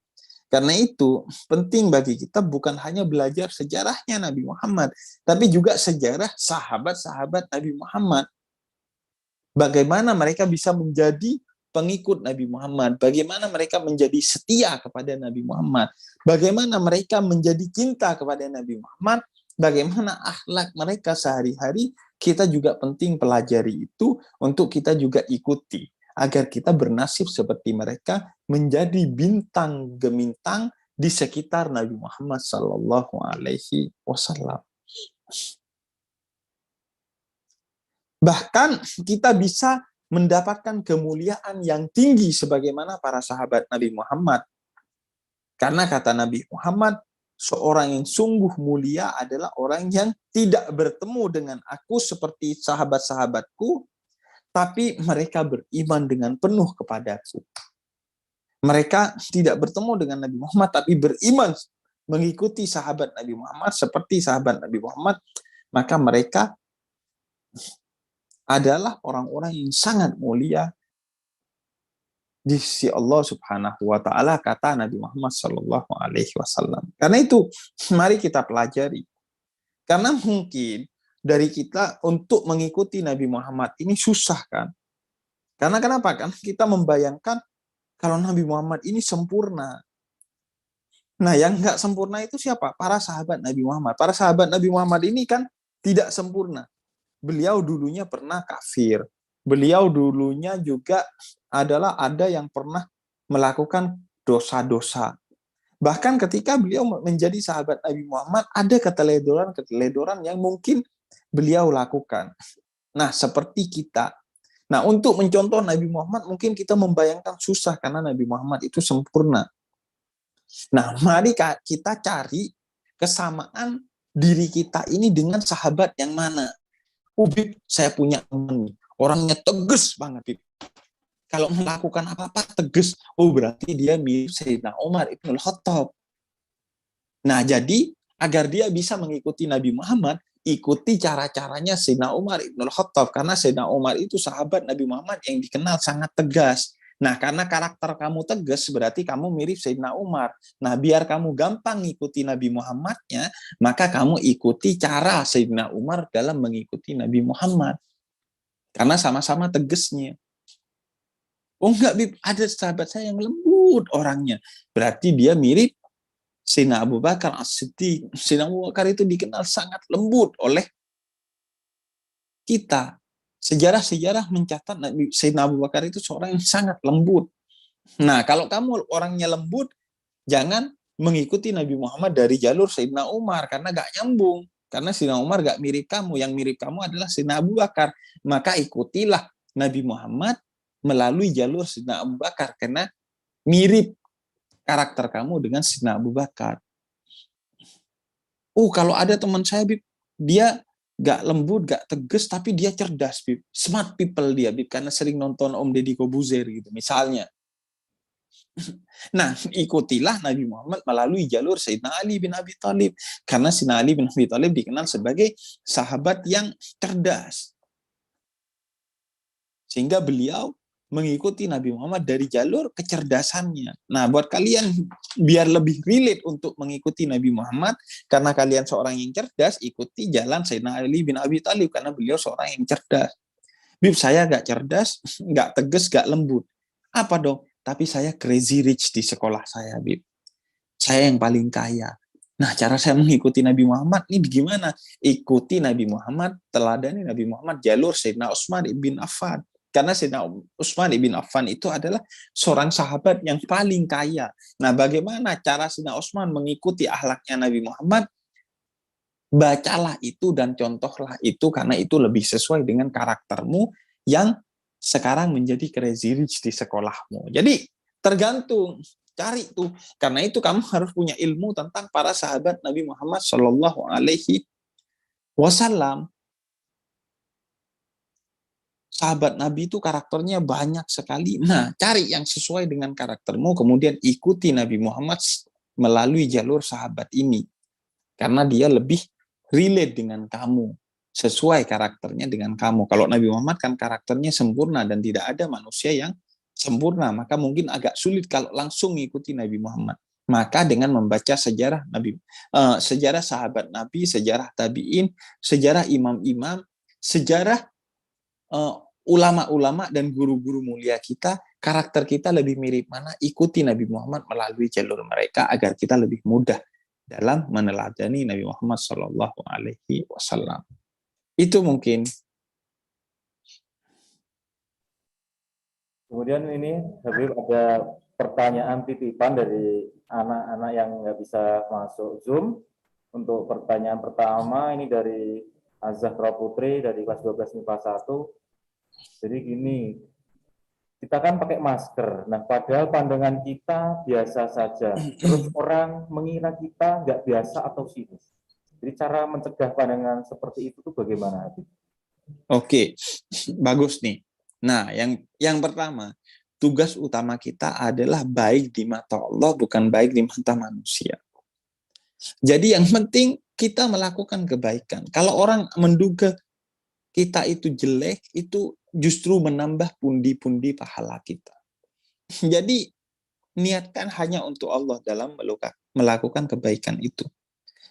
Karena itu penting bagi kita bukan hanya belajar sejarahnya Nabi Muhammad, tapi juga sejarah sahabat-sahabat Nabi Muhammad. Bagaimana mereka bisa menjadi pengikut Nabi Muhammad, bagaimana mereka menjadi setia kepada Nabi Muhammad, bagaimana mereka menjadi cinta kepada Nabi Muhammad, bagaimana akhlak mereka sehari-hari kita juga penting pelajari itu untuk kita juga ikuti agar kita bernasib seperti mereka menjadi bintang gemintang di sekitar Nabi Muhammad Sallallahu Alaihi Wasallam. Bahkan kita bisa mendapatkan kemuliaan yang tinggi sebagaimana para sahabat Nabi Muhammad. Karena kata Nabi Muhammad, seorang yang sungguh mulia adalah orang yang tidak bertemu dengan aku seperti sahabat-sahabatku, tapi mereka beriman dengan penuh kepadaku. Mereka tidak bertemu dengan Nabi Muhammad, tapi beriman mengikuti sahabat Nabi Muhammad seperti sahabat Nabi Muhammad, maka mereka adalah orang-orang yang sangat mulia di sisi Allah Subhanahu wa taala, kata Nabi Muhammad sallallahu alaihi wasallam. Karena itu mari kita pelajari. Karena mungkin dari kita untuk mengikuti Nabi Muhammad ini susah kan? Karena kenapa? Kan kita membayangkan kalau Nabi Muhammad ini sempurna. Nah, yang enggak sempurna itu siapa? Para sahabat Nabi Muhammad. Para sahabat Nabi Muhammad ini kan tidak sempurna. Beliau dulunya pernah kafir. Beliau dulunya juga adalah ada yang pernah melakukan dosa-dosa. Bahkan ketika beliau menjadi sahabat Nabi Muhammad, ada keteledoran yang mungkin beliau lakukan. Nah, seperti kita. Nah, untuk mencontoh Nabi Muhammad, mungkin kita membayangkan susah karena Nabi Muhammad itu sempurna. Nah, mari kita cari kesamaan diri kita ini dengan sahabat yang mana. Bib, saya punya teman, orangnya tegas banget, Bib. Kalau melakukan apa-apa tegas, berarti dia mirip Sayyidina Umar Ibn Khattab. Nah, jadi agar dia bisa mengikuti Nabi Muhammad, ikuti cara-caranya Sayyidina Umar Ibn Khattab, karena Sayyidina Umar itu sahabat Nabi Muhammad yang dikenal sangat tegas. Nah, karena karakter kamu tegas, berarti kamu mirip Sayyidina Umar. Nah, biar kamu gampang ngikuti Nabi Muhammadnya, maka kamu ikuti cara Sayyidina Umar dalam mengikuti Nabi Muhammad. Karena sama-sama tegasnya. Oh enggak, Bib, ada sahabat saya yang lembut orangnya. Berarti dia mirip Sayyidina Abu Bakar As-Siddiq. Sayyidina Abu Bakar itu dikenal sangat lembut oleh kita. Sejarah-sejarah mencatat Sayyidina Abu Bakar itu seorang yang sangat lembut. Nah, kalau kamu orangnya lembut, jangan mengikuti Nabi Muhammad dari jalur Sayyidina Umar, karena gak nyambung. Karena Sayyidina Umar gak mirip kamu, yang mirip kamu adalah Sayyidina Abu Bakar. Maka ikutilah Nabi Muhammad melalui jalur Sayyidina Abu Bakar, karena mirip karakter kamu dengan Sayyidina Abu Bakar. Kalau ada teman saya, Bib, dia gak lembut, gak tegas, tapi dia cerdas, Bib. Smart people dia, Bib, karena sering nonton Om Deddy Kobuzer gitu, misalnya. Nah, ikutilah Nabi Muhammad melalui jalur Sayyidina Ali bin Abi Thalib, karena Sayyidina Ali bin Abi Thalib dikenal sebagai sahabat yang cerdas. Sehingga beliau mengikuti Nabi Muhammad dari jalur kecerdasannya. Nah, buat kalian biar lebih relate untuk mengikuti Nabi Muhammad, karena kalian seorang yang cerdas, ikuti jalan Sayyidina Ali bin Abi Thalib, karena beliau seorang yang cerdas. Bib, saya gak cerdas, gak tegas, gak lembut. Apa dong? Tapi saya crazy rich di sekolah saya, Bib. Saya yang paling kaya. Nah, cara saya mengikuti Nabi Muhammad ini gimana? Ikuti Nabi Muhammad, teladani Nabi Muhammad, jalur Sayyidina Utsman bin Affan. Karena Sayyidina Utsman bin Affan itu adalah seorang sahabat yang paling kaya. Nah, bagaimana cara Sayyidina Utsman mengikuti akhlaknya Nabi Muhammad? Bacalah itu dan contohlah itu, karena itu lebih sesuai dengan karaktermu yang sekarang menjadi crazy rich di sekolahmu. Jadi tergantung, cari tuh. Karena itu kamu harus punya ilmu tentang para sahabat Nabi Muhammad Shallallahu Alaihi Wasallam. Sahabat Nabi itu karakternya banyak sekali. Nah, cari yang sesuai dengan karaktermu, kemudian ikuti Nabi Muhammad melalui jalur sahabat ini. Karena dia lebih relate dengan kamu, sesuai karakternya dengan kamu. Kalau Nabi Muhammad kan karakternya sempurna dan tidak ada manusia yang sempurna, maka mungkin agak sulit kalau langsung mengikuti Nabi Muhammad. Maka dengan membaca sejarah Nabi, sejarah sahabat Nabi, sejarah tabi'in, sejarah imam-imam, sejarah ulama-ulama dan guru-guru mulia kita, karakter kita lebih mirip mana, ikuti Nabi Muhammad melalui jalur mereka agar kita lebih mudah dalam meneladani Nabi Muhammad Sallallahu Alaihi Wasallam. Itu mungkin. Kemudian ini Habib ada pertanyaan titipan dari anak-anak yang nggak bisa masuk Zoom. Untuk pertanyaan pertama ini dari Azahra Putri dari kelas 12 MIPA 1. Jadi gini, kita kan pakai masker. Nah, padahal pandangan kita biasa saja. Terus orang mengira kita nggak biasa atau sinis. Jadi cara mencegah pandangan seperti itu tuh bagaimana, Habib? Oke, bagus nih. Nah, yang pertama, tugas utama kita adalah baik di mata Allah, bukan baik di mata manusia. Jadi yang penting kita melakukan kebaikan. Kalau orang menduga kita itu jelek, itu justru menambah pundi-pundi pahala kita. Jadi niatkan hanya untuk Allah dalam melakukan kebaikan itu.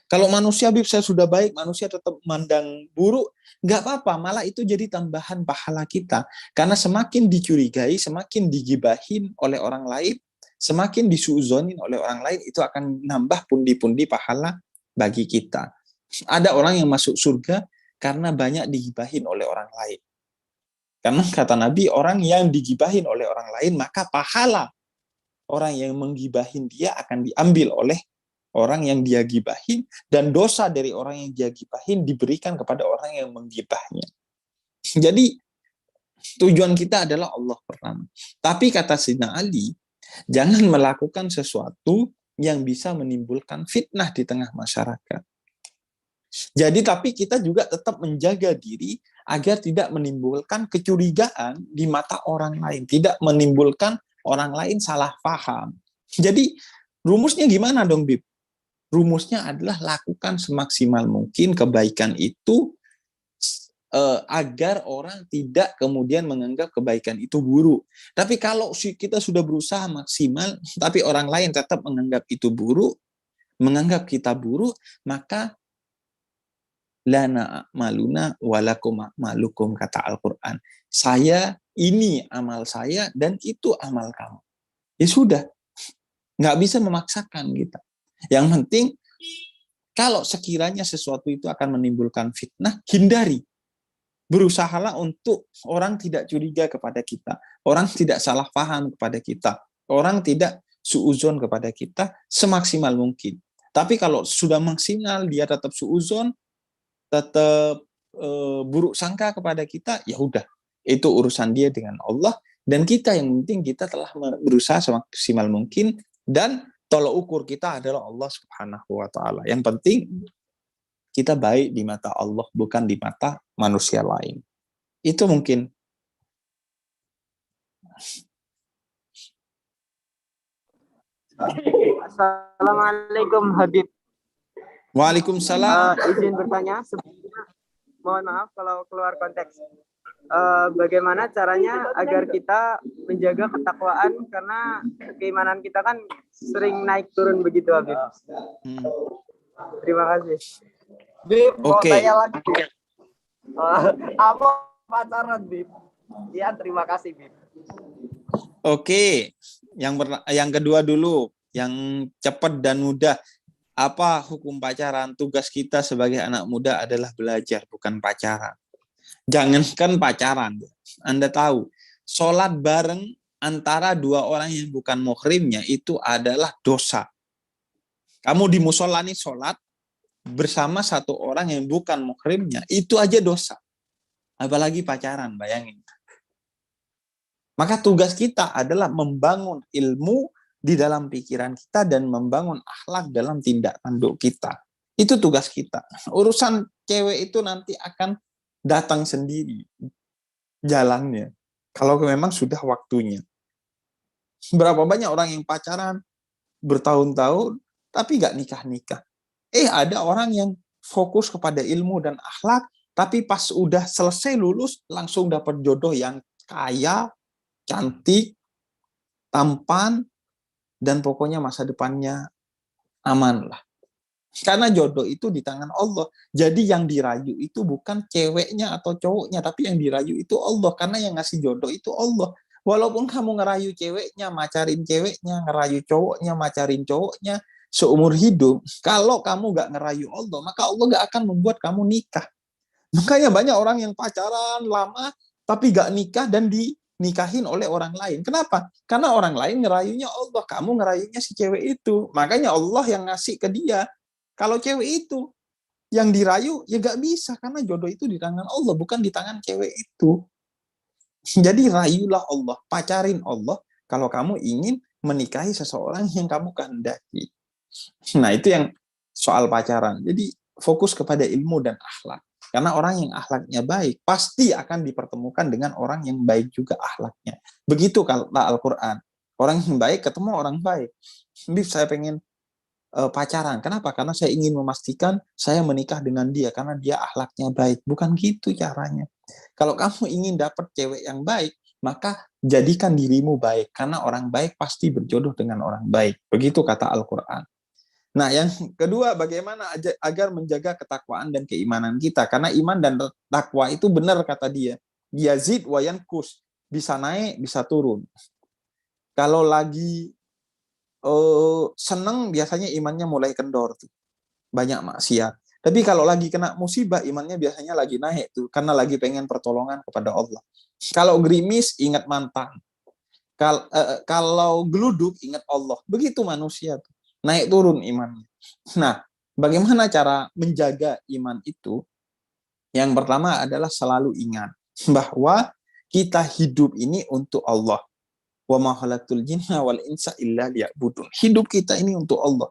Kalau manusia saya sudah baik, manusia tetap memandang buruk, nggak apa-apa, malah itu jadi tambahan pahala kita. Karena semakin dicurigai, semakin digibahin oleh orang lain, semakin disuuzonin oleh orang lain, itu akan nambah pundi-pundi pahala bagi kita. Ada orang yang masuk surga karena banyak digibahin oleh orang lain. Karena kata Nabi, orang yang digibahin oleh orang lain, maka pahala orang yang menggibahin dia akan diambil oleh orang yang dia gibahin, dan dosa dari orang yang dia gibahin diberikan kepada orang yang menggibahnya. Jadi tujuan kita adalah Allah pertama. Tapi kata Sayyidina Ali, jangan melakukan sesuatu yang bisa menimbulkan fitnah di tengah masyarakat. Jadi tapi kita juga tetap menjaga diri agar tidak menimbulkan kecurigaan di mata orang lain, tidak menimbulkan orang lain salah paham. Jadi rumusnya gimana dong, Bib? Rumusnya adalah lakukan semaksimal mungkin kebaikan itu agar orang tidak kemudian menganggap kebaikan itu buruk. Tapi kalau kita sudah berusaha maksimal, tapi orang lain tetap menganggap itu buruk, menganggap kita buruk, maka lana a'maluna walakum a'malukum, kata Al-Quran. Saya, ini amal saya, dan itu amal kamu. Ya sudah, nggak bisa memaksakan kita. Yang penting, kalau sekiranya sesuatu itu akan menimbulkan fitnah, hindari. Berusahalah untuk orang tidak curiga kepada kita, orang tidak salah paham kepada kita, orang tidak suuzon kepada kita semaksimal mungkin. Tapi kalau sudah maksimal, dia tetap suuzon, tetap buruk sangka kepada kita, ya udah, itu urusan dia dengan Allah, dan kita yang penting kita telah berusaha semaksimal mungkin, dan tolak ukur kita adalah Allah Subhanahu wa Ta'ala. Yang penting kita baik di mata Allah, bukan di mata manusia lain. Itu mungkin. Assalamualaikum Habib. Waalaikumsalam. Izin bertanya, sebelumnya mohon maaf kalau keluar konteks. Bagaimana caranya agar kita menjaga ketakwaan, karena keimanan kita kan sering naik turun begitu, Habib. Terima kasih. Bib, mau Oke. tanya lagi. Apa pacaran, Bib? Ya, terima kasih, Bib. Oke. Yang kedua dulu, yang cepat dan mudah. Apa hukum pacaran? Tugas kita sebagai anak muda adalah belajar, bukan pacaran. Jangankan pacaran, Anda tahu, sholat bareng antara dua orang yang bukan muhrimnya itu adalah dosa. Kamu di musola nih sholat bersama satu orang yang bukan muhrimnya, itu aja dosa. Apalagi pacaran, bayangin. Maka tugas kita adalah membangun ilmu di dalam pikiran kita dan membangun akhlak dalam tindak tanduk kita. Itu tugas kita. Urusan cewek itu nanti akan datang sendiri jalannya, kalau memang sudah waktunya. Berapa banyak orang yang pacaran bertahun-tahun tapi nggak nikah-nikah. Ada orang yang fokus kepada ilmu dan akhlak, tapi pas udah selesai lulus langsung dapat jodoh yang kaya, cantik, tampan, dan pokoknya masa depannya aman lah. Karena jodoh itu di tangan Allah. Jadi yang dirayu itu bukan ceweknya atau cowoknya, tapi yang dirayu itu Allah. Karena yang ngasih jodoh itu Allah. Walaupun kamu ngerayu ceweknya, macarin ceweknya, ngerayu cowoknya, macarin cowoknya, seumur hidup, kalau kamu nggak ngerayu Allah, maka Allah nggak akan membuat kamu nikah. Makanya banyak orang yang pacaran lama tapi gak nikah dan dinikahin oleh orang lain. Kenapa? Karena orang lain ngerayunya Allah, kamu ngerayunya si cewek itu. Makanya Allah yang ngasih ke dia. Kalau cewek itu yang dirayu, ya gak bisa, karena jodoh itu di tangan Allah, bukan di tangan cewek itu. Jadi rayulah Allah, pacarin Allah, kalau kamu ingin menikahi seseorang yang kamu kehendaki. Nah, itu yang soal pacaran. Jadi fokus kepada ilmu dan akhlak. Karena orang yang akhlaknya baik pasti akan dipertemukan dengan orang yang baik juga akhlaknya. Begitu kata Al-Quran. Orang yang baik ketemu orang baik. Jadi saya pengen pacaran. Kenapa? Karena saya ingin memastikan saya menikah dengan dia karena dia akhlaknya baik. Bukan gitu caranya. Kalau kamu ingin dapat cewek yang baik, maka jadikan dirimu baik. Karena orang baik pasti berjodoh dengan orang baik. Begitu kata Al-Quran. Nah, yang kedua, bagaimana agar menjaga ketakwaan dan keimanan kita. Karena iman dan takwa itu benar kata dia. Yazid wa yankus. Bisa naik, bisa turun. Kalau lagi seneng, biasanya imannya mulai kendor tuh. Banyak maksiat. Tapi kalau lagi kena musibah, imannya biasanya lagi naik tuh. Karena lagi pengen pertolongan kepada Allah. Kalau gerimis, ingat mantan. Kalau geluduk, ingat Allah. Begitu manusia tuh. Naik turun imannya. Nah, bagaimana cara menjaga iman itu? Yang pertama adalah selalu ingat bahwa kita hidup ini untuk Allah. Wa ma khalaqtul jinna wal insa illa liya'budun. Hidup kita ini untuk Allah.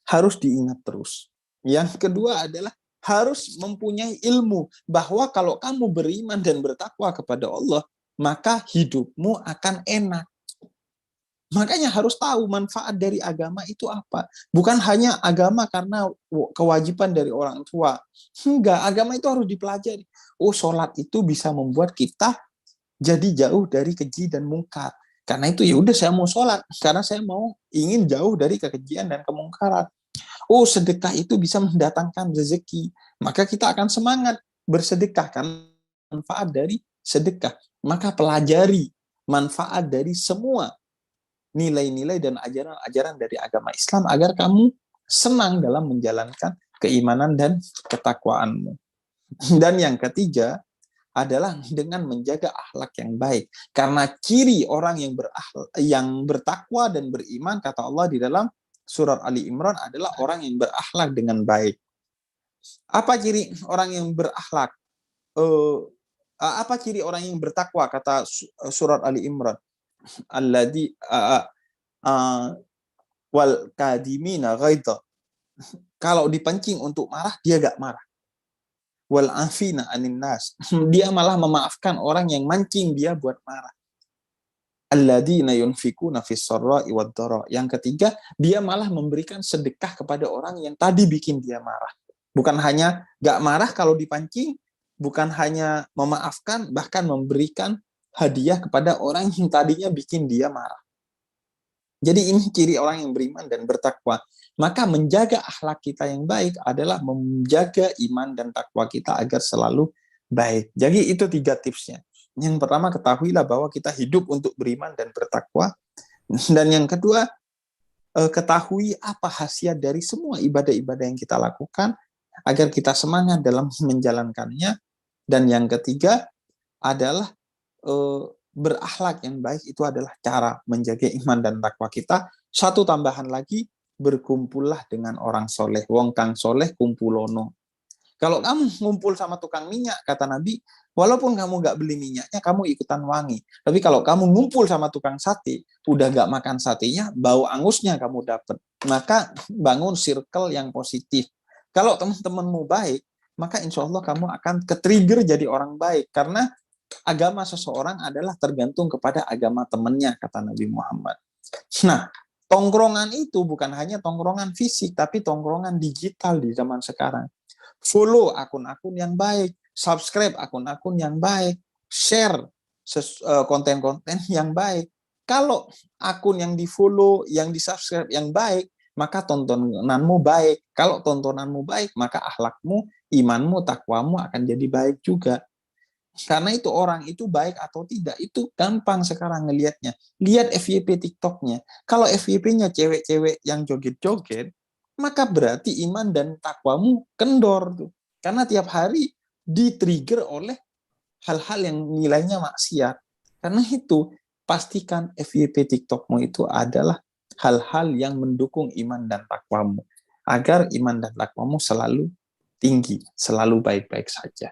Harus diingat terus. Yang kedua adalah harus mempunyai ilmu bahwa kalau kamu beriman dan bertakwa kepada Allah, maka hidupmu akan enak. Makanya harus tahu manfaat dari agama itu apa. Bukan hanya agama karena kewajiban dari orang tua. Enggak, agama itu harus dipelajari. Oh, sholat itu bisa membuat kita jadi jauh dari keji dan mungkar. Karena itu ya udah saya mau sholat. Karena saya ingin jauh dari kekejian dan kemungkaran. Oh, sedekah itu bisa mendatangkan rezeki. Maka kita akan semangat bersedekah karena manfaat dari sedekah. Maka pelajari manfaat dari semua nilai-nilai dan ajaran-ajaran dari agama Islam agar kamu senang dalam menjalankan keimanan dan ketakwaanmu. Dan yang ketiga adalah dengan menjaga akhlak yang baik. Karena ciri orang yang bertakwa dan beriman, kata Allah di dalam surat Ali Imran, adalah orang yang berakhlak dengan baik. Apa ciri orang yang berakhlak? Apa ciri orang yang bertakwa, kata surat Ali Imran? Alladzi wal kadimina ghaidha. Kalau dipancing untuk marah, dia gak marah. Wal afina anin nas. Dia malah memaafkan orang yang mancing dia buat marah. Alladzina yunfikuna fis sarra'i wad dharra. Yang ketiga, dia malah memberikan sedekah kepada orang yang tadi bikin dia marah. Bukan hanya gak marah kalau dipancing, bukan hanya memaafkan, bahkan memberikan hadiah kepada orang yang tadinya bikin dia marah. Jadi ini ciri orang yang beriman dan bertakwa. Maka menjaga akhlak kita yang baik adalah menjaga iman dan takwa kita agar selalu baik. Jadi itu 3 tipsnya. Yang pertama, ketahuilah bahwa kita hidup untuk beriman dan bertakwa. Dan yang kedua, ketahui apa khasiat dari semua ibadah-ibadah yang kita lakukan agar kita semangat dalam menjalankannya. Dan yang ketiga adalah berakhlak yang baik itu adalah cara menjaga iman dan takwa kita. Satu tambahan lagi, berkumpullah dengan orang soleh. Wong kang soleh kumpulono. Kalau kamu ngumpul sama tukang minyak, kata Nabi, walaupun kamu gak beli minyaknya, kamu ikutan wangi. Tapi kalau kamu ngumpul sama tukang sate, udah gak makan satenya, bau angusnya kamu dapat. Maka bangun circle yang positif. Kalau teman-temanmu baik, maka insya Allah kamu akan ke-trigger jadi orang baik. Karena agama seseorang adalah tergantung kepada agama temannya, kata Nabi Muhammad. Nah, tongkrongan itu bukan hanya tongkrongan fisik, tapi tongkrongan digital di zaman sekarang. Follow akun-akun yang baik, subscribe akun-akun yang baik, share konten-konten yang baik. Kalau akun yang di-follow, yang di-subscribe yang baik, maka tontonanmu baik. Kalau tontonanmu baik, maka akhlakmu, imanmu, takwamu akan jadi baik juga. Karena itu orang itu baik atau tidak, itu gampang sekarang ngelihatnya. Lihat FYP TikToknya. Kalau FYP-nya cewek-cewek yang joget-joget, maka berarti iman dan takwamu kendor tuh. Karena tiap hari di-trigger oleh hal-hal yang nilainya maksiat. Karena itu, pastikan FYP TikTokmu itu adalah hal-hal yang mendukung iman dan takwamu. Agar iman dan takwamu selalu tinggi, selalu baik-baik saja.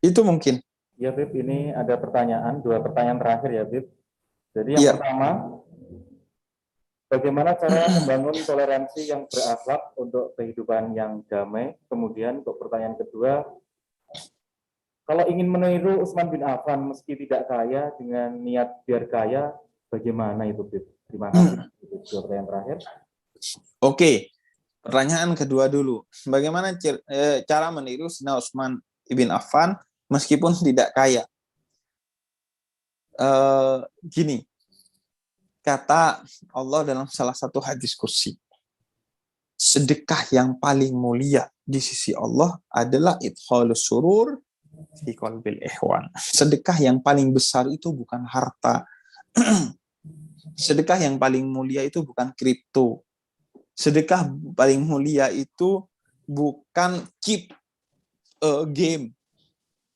Itu mungkin. Ya, Bib, ini ada pertanyaan, 2 pertanyaan terakhir ya, Bib. Jadi yang Iya. pertama, bagaimana cara membangun toleransi yang berakhlak untuk kehidupan yang damai? Kemudian untuk pertanyaan kedua, kalau ingin meniru Utsman bin Affan meski tidak kaya dengan niat biar kaya, bagaimana itu, Bib? Terima kasih. Itu 2 pertanyaan terakhir. Oke, pertanyaan kedua dulu. Bagaimana cara meniru Sayyidina Utsman bin Affan meskipun tidak kaya? Gini, kata Allah dalam salah satu hadis kursi, sedekah yang paling mulia di sisi Allah adalah idkhalus surur fi qalbil ikhwan. Sedekah yang paling besar itu bukan harta. Sedekah yang paling mulia itu bukan kripto. Sedekah paling mulia itu bukan chip game.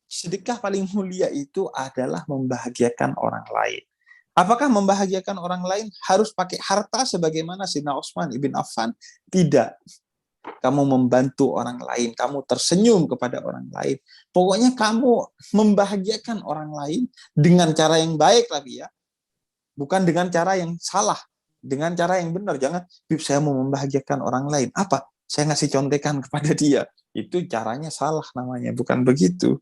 Sedekah paling mulia itu adalah membahagiakan orang lain. Apakah membahagiakan orang lain harus pakai harta sebagaimana Sayyidina Utsman ibn Affan? Tidak. Kamu membantu orang lain, kamu tersenyum kepada orang lain. Pokoknya kamu membahagiakan orang lain dengan cara yang baik lagi ya. Bukan dengan cara yang salah, dengan cara yang benar. Jangan, Bib, saya mau membahagiakan orang lain. Apa? Saya ngasih contekan kepada dia. Itu caranya salah namanya, bukan begitu.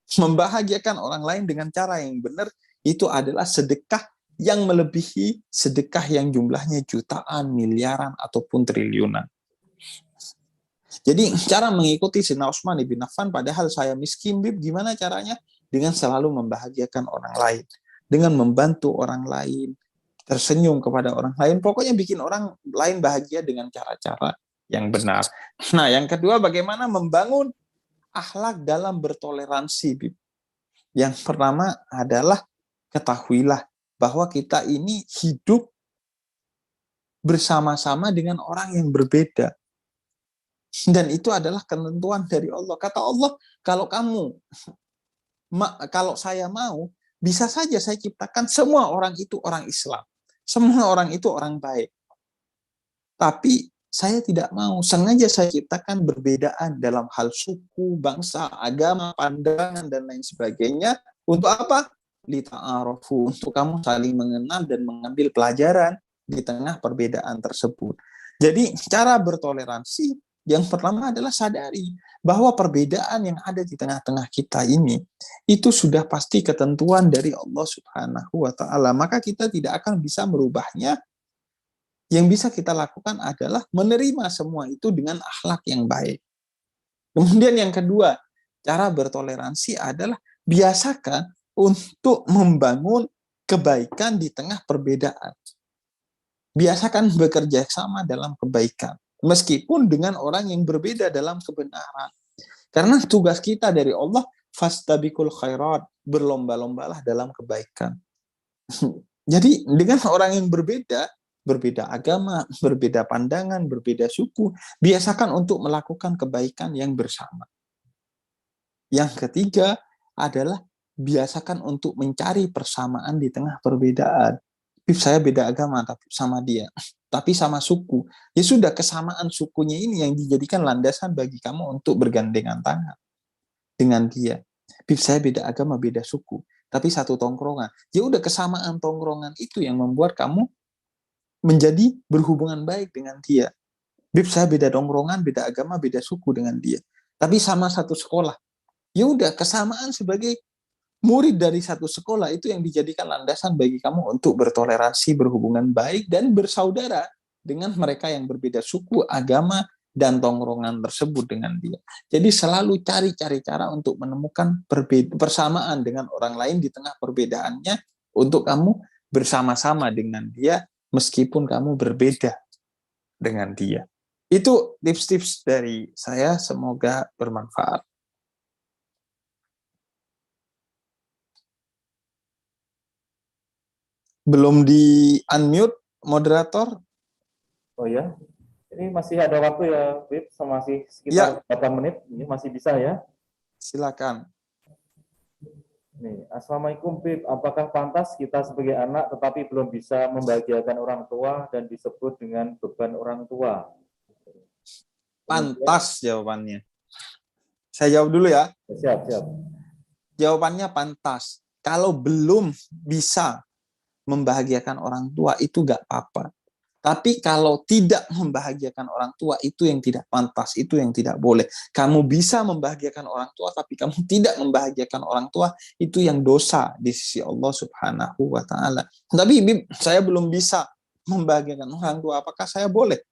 Membahagiakan orang lain dengan cara yang benar itu adalah sedekah yang melebihi sedekah yang jumlahnya jutaan, miliaran, ataupun triliunan. Jadi cara mengikuti Sayyidina Utsman bin Affan padahal saya miskin, Bib, gimana caranya? Dengan selalu membahagiakan orang lain, dengan membantu orang lain, tersenyum kepada orang lain, pokoknya bikin orang lain bahagia dengan cara-cara yang benar. Nah, yang kedua, bagaimana membangun akhlak dalam bertoleransi, Bib. Yang pertama adalah ketahuilah bahwa kita ini hidup bersama-sama dengan orang yang berbeda. Dan itu adalah ketentuan dari Allah. Kata Allah, kalau saya mau, bisa saja saya ciptakan semua orang itu orang Islam. Semua orang itu orang baik. Tapi saya tidak mau. Sengaja saya ciptakan perbedaan dalam hal suku, bangsa, agama, pandangan, dan lain sebagainya. Untuk apa? Lita'arofu. Untuk kamu saling mengenal dan mengambil pelajaran di tengah perbedaan tersebut. Jadi cara bertoleransi yang pertama adalah sadari bahwa perbedaan yang ada di tengah-tengah kita ini itu sudah pasti ketentuan dari Allah Subhanahu wa Ta'ala. Maka kita tidak akan bisa merubahnya. Yang bisa kita lakukan adalah menerima semua itu dengan akhlak yang baik. Kemudian yang kedua, cara bertoleransi adalah biasakan untuk membangun kebaikan di tengah perbedaan. Biasakan bekerja sama dalam kebaikan. Meskipun dengan orang yang berbeda dalam kebenaran. Karena tugas kita dari Allah, fastabiqul khairat, berlomba-lombalah dalam kebaikan. Jadi dengan orang yang berbeda agama, berbeda pandangan, berbeda suku, biasakan untuk melakukan kebaikan yang bersama. Yang ketiga adalah biasakan untuk mencari persamaan di tengah perbedaan. Saya beda agama tapi sama dia, tapi sama suku. Ya sudah, kesamaan sukunya ini yang dijadikan landasan bagi kamu untuk bergandengan tangan dengan dia. Saya beda agama, beda suku, tapi satu tongkrongan. Ya udah, kesamaan tongkrongan itu yang membuat kamu menjadi berhubungan baik dengan dia. Saya beda tongkrongan, beda agama, beda suku dengan dia, tapi sama satu sekolah. Ya udah, kesamaan sebagai murid dari satu sekolah itu yang dijadikan landasan bagi kamu untuk bertoleransi, berhubungan baik, dan bersaudara dengan mereka yang berbeda suku, agama, dan tongkrongan tersebut dengan dia. Jadi selalu cari-cari cara untuk menemukan persamaan dengan orang lain di tengah perbedaannya untuk kamu bersama-sama dengan dia meskipun kamu berbeda dengan dia. Itu tips-tips dari saya, semoga bermanfaat. Belum di unmute moderator. Oh ya, ini masih ada waktu ya, Bib, masih sekitar 8 menit, ini masih bisa ya. Silakan. Nih, Assalamualaikum Bib, apakah pantas kita sebagai anak tetapi belum bisa membahagiakan orang tua dan disebut dengan beban orang tua? Pantas jawabannya. Saya jawab dulu ya. Siap, siap. Jawabannya pantas. Kalau belum bisa membahagiakan orang tua itu gak apa-apa. Tapi kalau tidak membahagiakan orang tua itu yang tidak pantas, itu yang tidak boleh. Kamu bisa membahagiakan orang tua tapi kamu tidak membahagiakan orang tua, itu yang dosa di sisi Allah Subhanahu wa taala. Tapi Bib, saya belum bisa membahagiakan orang tua, apakah saya boleh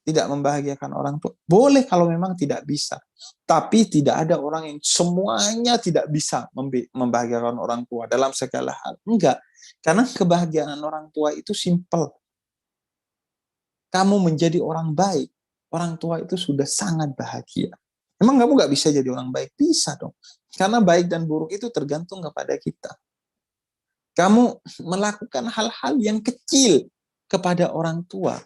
tidak membahagiakan orang tua? Boleh kalau memang tidak bisa. Tapi tidak ada orang yang semuanya tidak bisa membahagiakan orang tua dalam segala hal. Enggak. Karena kebahagiaan orang tua itu simple. Kamu menjadi orang baik, orang tua itu sudah sangat bahagia. Emang kamu nggak bisa jadi orang baik? Bisa dong. Karena baik dan buruk itu tergantung kepada kita. Kamu melakukan hal-hal yang kecil kepada orang tua,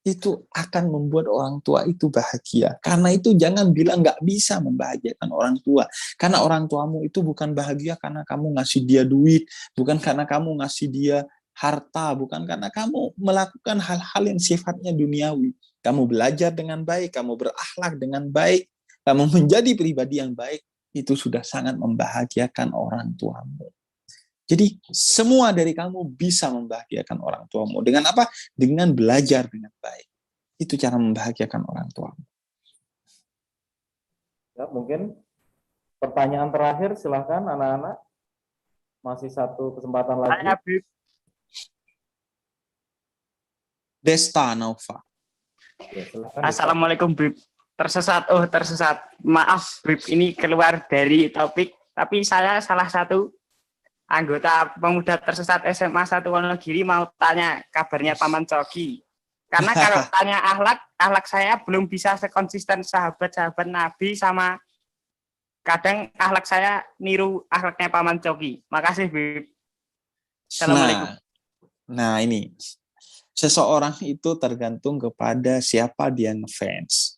itu akan membuat orang tua itu bahagia. Karena itu jangan bilang nggak bisa membahagiakan orang tua. Karena orang tuamu itu bukan bahagia karena kamu ngasih dia duit, bukan karena kamu ngasih dia harta, bukan karena kamu melakukan hal-hal yang sifatnya duniawi. Kamu belajar dengan baik, kamu berakhlak dengan baik, kamu menjadi pribadi yang baik, itu sudah sangat membahagiakan orang tuamu. Jadi semua dari kamu bisa membahagiakan orang tuamu. Dengan apa? Dengan belajar dengan baik. Itu cara membahagiakan orang tuamu. Ya, mungkin pertanyaan terakhir, silahkan anak-anak. Masih satu kesempatan lagi. Desta Naufa. Ya, silakan. Assalamualaikum Bib. Tersesat. Maaf Bib, ini keluar dari topik. Tapi saya salah satu anggota pemuda tersesat SMA 1 Wonogiri mau tanya kabarnya Paman Coki. Karena kalau tanya akhlak saya belum bisa sekonsisten sahabat-sahabat Nabi, sama kadang akhlak saya niru akhlaknya Paman Coki. Makasih Bib. Assalamualaikum. Nah ini. Seseorang itu tergantung kepada siapa dia ngefans.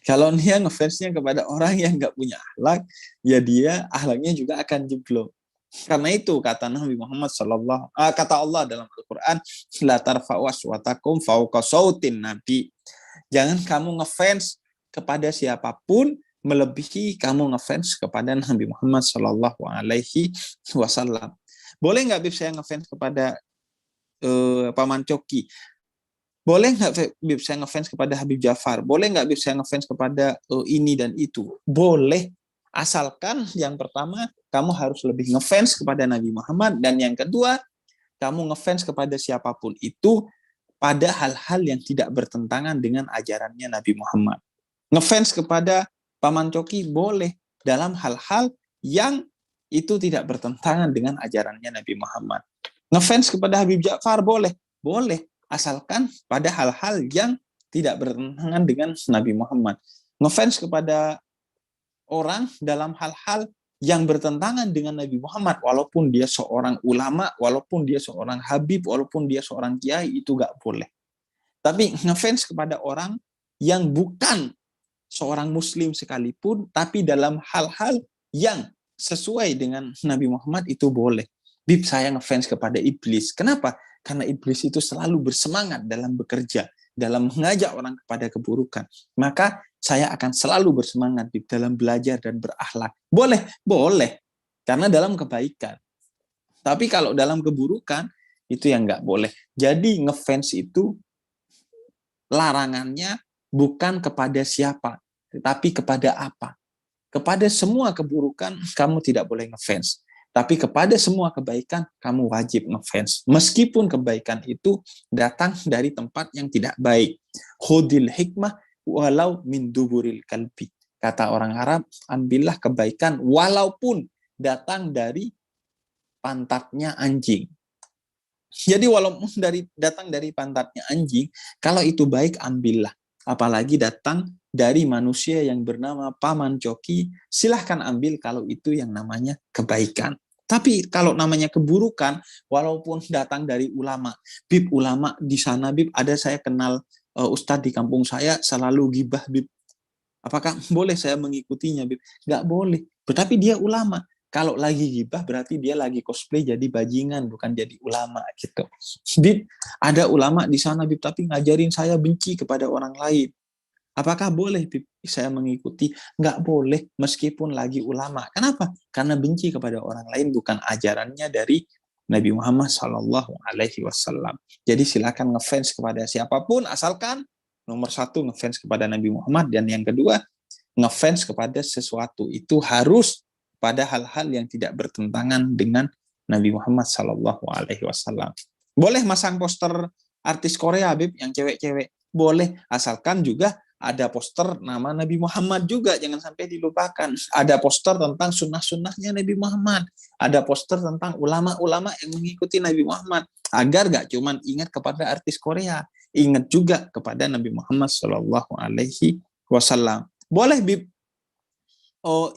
Kalau dia ngefansnya kepada orang yang nggak punya akhlak, ya dia akhlaknya juga akan jeblok. Karena itu kata Nabi Muhammad kata Allah dalam Al-Quran, la tarfa'u aswatakum fawqa sautin nabi. Jangan kamu ngefans kepada siapapun melebihi kamu ngefans kepada Nabi Muhammad Shallallahu Alaihi Wasallam. Boleh nggak Bib saya ngefans kepada Paman Coki? Boleh nggak Bib saya ngefans kepada Habib Jafar? Boleh nggak Bib saya ngefans kepada ini dan itu? Boleh, asalkan yang pertama kamu harus lebih ngefans kepada Nabi Muhammad, dan yang kedua kamu ngefans kepada siapapun itu pada hal-hal yang tidak bertentangan dengan ajarannya Nabi Muhammad. Ngefans kepada Paman Coki boleh dalam hal-hal yang itu tidak bertentangan dengan ajarannya Nabi Muhammad. Ngefans kepada Habib Ja'far boleh, asalkan pada hal-hal yang tidak bertentangan dengan Nabi Muhammad. Ngefans kepada orang dalam hal-hal yang bertentangan dengan Nabi Muhammad, walaupun dia seorang ulama, walaupun dia seorang habib, walaupun dia seorang kiai, itu gak boleh. Tapi ngefans kepada orang yang bukan seorang muslim sekalipun, tapi dalam hal-hal yang sesuai dengan Nabi Muhammad, itu boleh. Bib, saya ngefans kepada iblis. Kenapa? Karena iblis itu selalu bersemangat dalam bekerja, dalam mengajak orang kepada keburukan. Maka saya akan selalu bersemangat Bib dalam belajar dan berakhlak. Boleh. Karena dalam kebaikan. Tapi kalau dalam keburukan, itu yang nggak boleh. Jadi ngefans itu larangannya bukan kepada siapa, tetapi kepada apa. Kepada semua keburukan, kamu tidak boleh ngefans. Tapi kepada semua kebaikan, kamu wajib ngefans. Meskipun kebaikan itu datang dari tempat yang tidak baik. Khudil hikmah walau min duburil kalbi. Kata orang Arab, ambillah kebaikan walaupun datang dari pantatnya anjing. Jadi walaupun datang dari pantatnya anjing, kalau itu baik, ambillah. Apalagi datang dari manusia yang bernama Paman Coki, silahkan ambil kalau itu yang namanya kebaikan. Tapi kalau namanya keburukan, walaupun datang dari ulama, Bib, ulama di sana, Bib, ada saya kenal ustadz di kampung saya selalu gibah, Bib. Apakah boleh saya mengikutinya, Bib? Nggak boleh. Tetapi dia ulama. Kalau lagi gibah berarti dia lagi cosplay jadi bajingan, bukan jadi ulama gitu. Bib, ada ulama di sana Bib, tapi ngajarin saya benci kepada orang lain. Apakah boleh Bib saya mengikuti? Nggak boleh meskipun lagi ulama. Kenapa? Karena benci kepada orang lain bukan ajarannya dari Nabi Muhammad SAW. Jadi silakan ngefans kepada siapapun, asalkan nomor satu ngefans kepada Nabi Muhammad, dan yang kedua ngefans kepada sesuatu itu harus pada hal-hal yang tidak bertentangan dengan Nabi Muhammad SAW. Boleh masang poster artis Korea, Bib, yang cewek-cewek. Boleh, asalkan juga ada poster nama Nabi Muhammad juga, jangan sampai dilupakan. Ada poster tentang sunnah-sunnahnya Nabi Muhammad. Ada poster tentang ulama-ulama yang mengikuti Nabi Muhammad. Agar gak cuman ingat kepada artis Korea, ingat juga kepada Nabi Muhammad SAW. Boleh, Bib,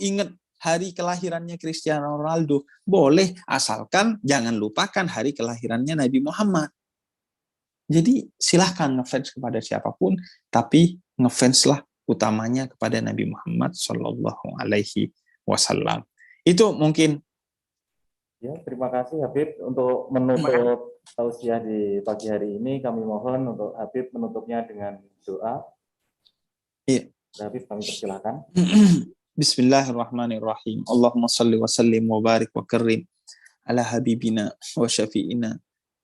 ingat hari kelahirannya Cristiano Ronaldo. Boleh, asalkan jangan lupakan hari kelahirannya Nabi Muhammad. Jadi silahkan ngefans kepada siapapun, tapi ngefanslah utamanya kepada Nabi Muhammad SAW. Itu mungkin. Ya, terima kasih Habib untuk menutup tausiah di pagi hari ini. Kami mohon untuk Habib menutupnya dengan doa. Iya. Habib, kami persilakan. Bismillahirrahmanirrahim. Allahumma salli wa sallim wa barik wa karim ala habibina wa syafi'ina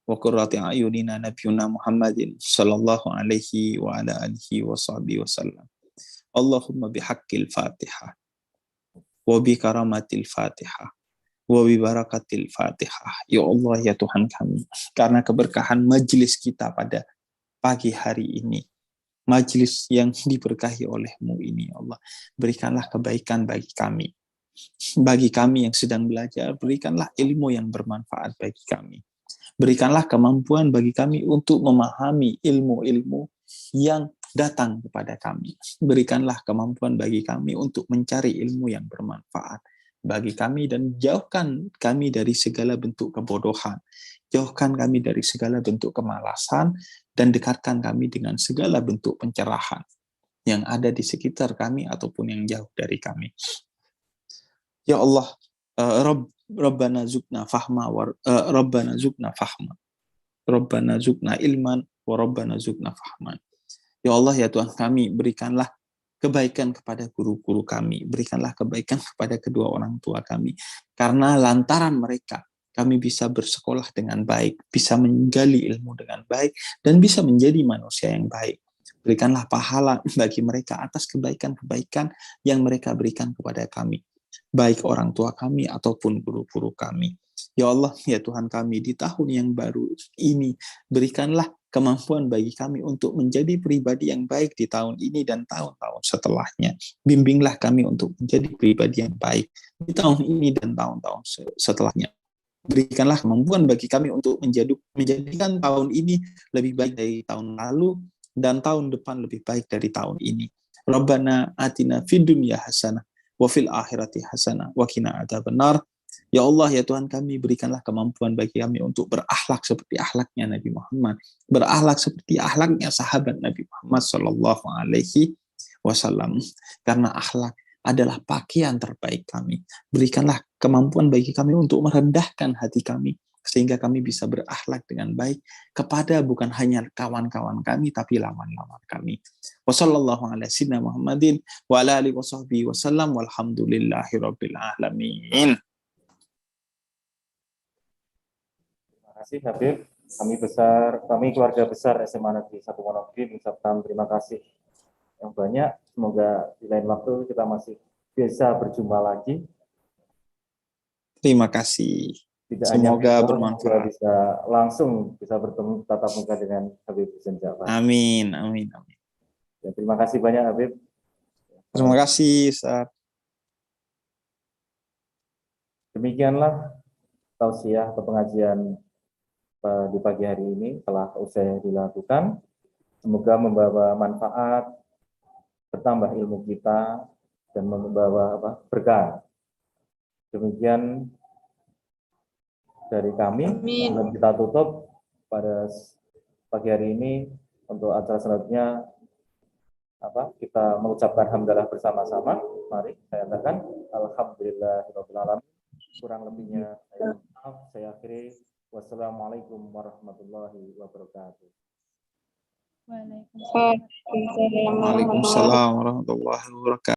wa qurrati a'yunina nabiyuna Muhammadin sallallahu alaihi wa ala alihi wa sahbihi wa sallam. Allahumma bihaqqil Fatihah wa bi karamatil Fatihah wa bi barakatil Fatihah. Ya Allah, ya Tuhan kami, karena keberkahan majelis kita pada pagi hari ini, majelis yang diberkahi oleh-Mu ini, ya Allah, berikanlah kebaikan bagi kami. Bagi kami yang sedang belajar, berikanlah ilmu yang bermanfaat bagi kami. Berikanlah kemampuan bagi kami untuk memahami ilmu-ilmu yang datang kepada kami. Berikanlah kemampuan bagi kami untuk mencari ilmu yang bermanfaat bagi kami, dan jauhkan kami dari segala bentuk kebodohan. Jauhkan kami dari segala bentuk kemalasan, dan dekatkan kami dengan segala bentuk pencerahan yang ada di sekitar kami ataupun yang jauh dari kami. Ya Allah, Rabbana zukna fahma wa Rabbana zukna fahma. Rabbana zukna ilman wa Rabbana zukna fahman. Ya Allah, ya Tuhan kami, berikanlah kebaikan kepada guru-guru kami, berikanlah kebaikan kepada kedua orang tua kami, karena lantaran mereka kami bisa bersekolah dengan baik, bisa menggali ilmu dengan baik, dan bisa menjadi manusia yang baik. Berikanlah pahala bagi mereka atas kebaikan-kebaikan yang mereka berikan kepada kami, baik orang tua kami ataupun guru-guru kami. Ya Allah, ya Tuhan kami, di tahun yang baru ini, berikanlah kemampuan bagi kami untuk menjadi pribadi yang baik di tahun ini dan tahun-tahun setelahnya. Bimbinglah kami untuk menjadi pribadi yang baik di tahun ini dan tahun-tahun setelahnya. Berikanlah kemampuan bagi kami untuk menjadikan tahun ini lebih baik dari tahun lalu, dan tahun depan lebih baik dari tahun ini. Rabbana atina fid dunya hasanah wa fil akhirati hasanah wa qina adzabannar. Ya Allah, ya Tuhan kami, berikanlah kemampuan bagi kami untuk berakhlak seperti akhlaknya Nabi Muhammad, berakhlak seperti akhlaknya sahabat Nabi Muhammad sallallahu alaihi wasallam, karena akhlak adalah pakaian terbaik kami. Berikanlah kemampuan bagi kami untuk merendahkan hati kami, sehingga kami bisa berakhlak dengan baik kepada bukan hanya kawan-kawan kami, tapi lawan-lawan kami. Wassallallahu ala sayyidina Muhammadin wa ala alihi wasahbihi wasallam walhamdulillahi rabbil alamin. Terima kasih Habib. Kami keluarga besar SMA Negeri 1 Wonogiri mengucapkan terima kasih yang banyak. Semoga di lain waktu kita masih bisa berjumpa lagi. Terima kasih. Tidak Semoga hanya bermanfaat. Bisa langsung bisa bertemu tatap muka dengan Habib Husein Ja'far. Amin, amin, amin. Ya, terima kasih banyak Habib. Terima kasih, Ustaz. Demikianlah tausiah atau pengajian di pagi hari ini telah usai dilakukan. Semoga membawa manfaat, bertambah ilmu kita, dan membawa berkah. Demikian dari kami. Dan kita tutup pada pagi hari ini. Untuk acara selanjutnya kita mengucapkan hamdalah bersama-sama. Mari saya katakan alhamdulillahirabbil alamin. Kurang lebihnya saya maaf, saya akhiri. Wassalamualaikum warahmatullahi wabarakatuh. Waalaikumsalam warahmatullahi wabarakatuh.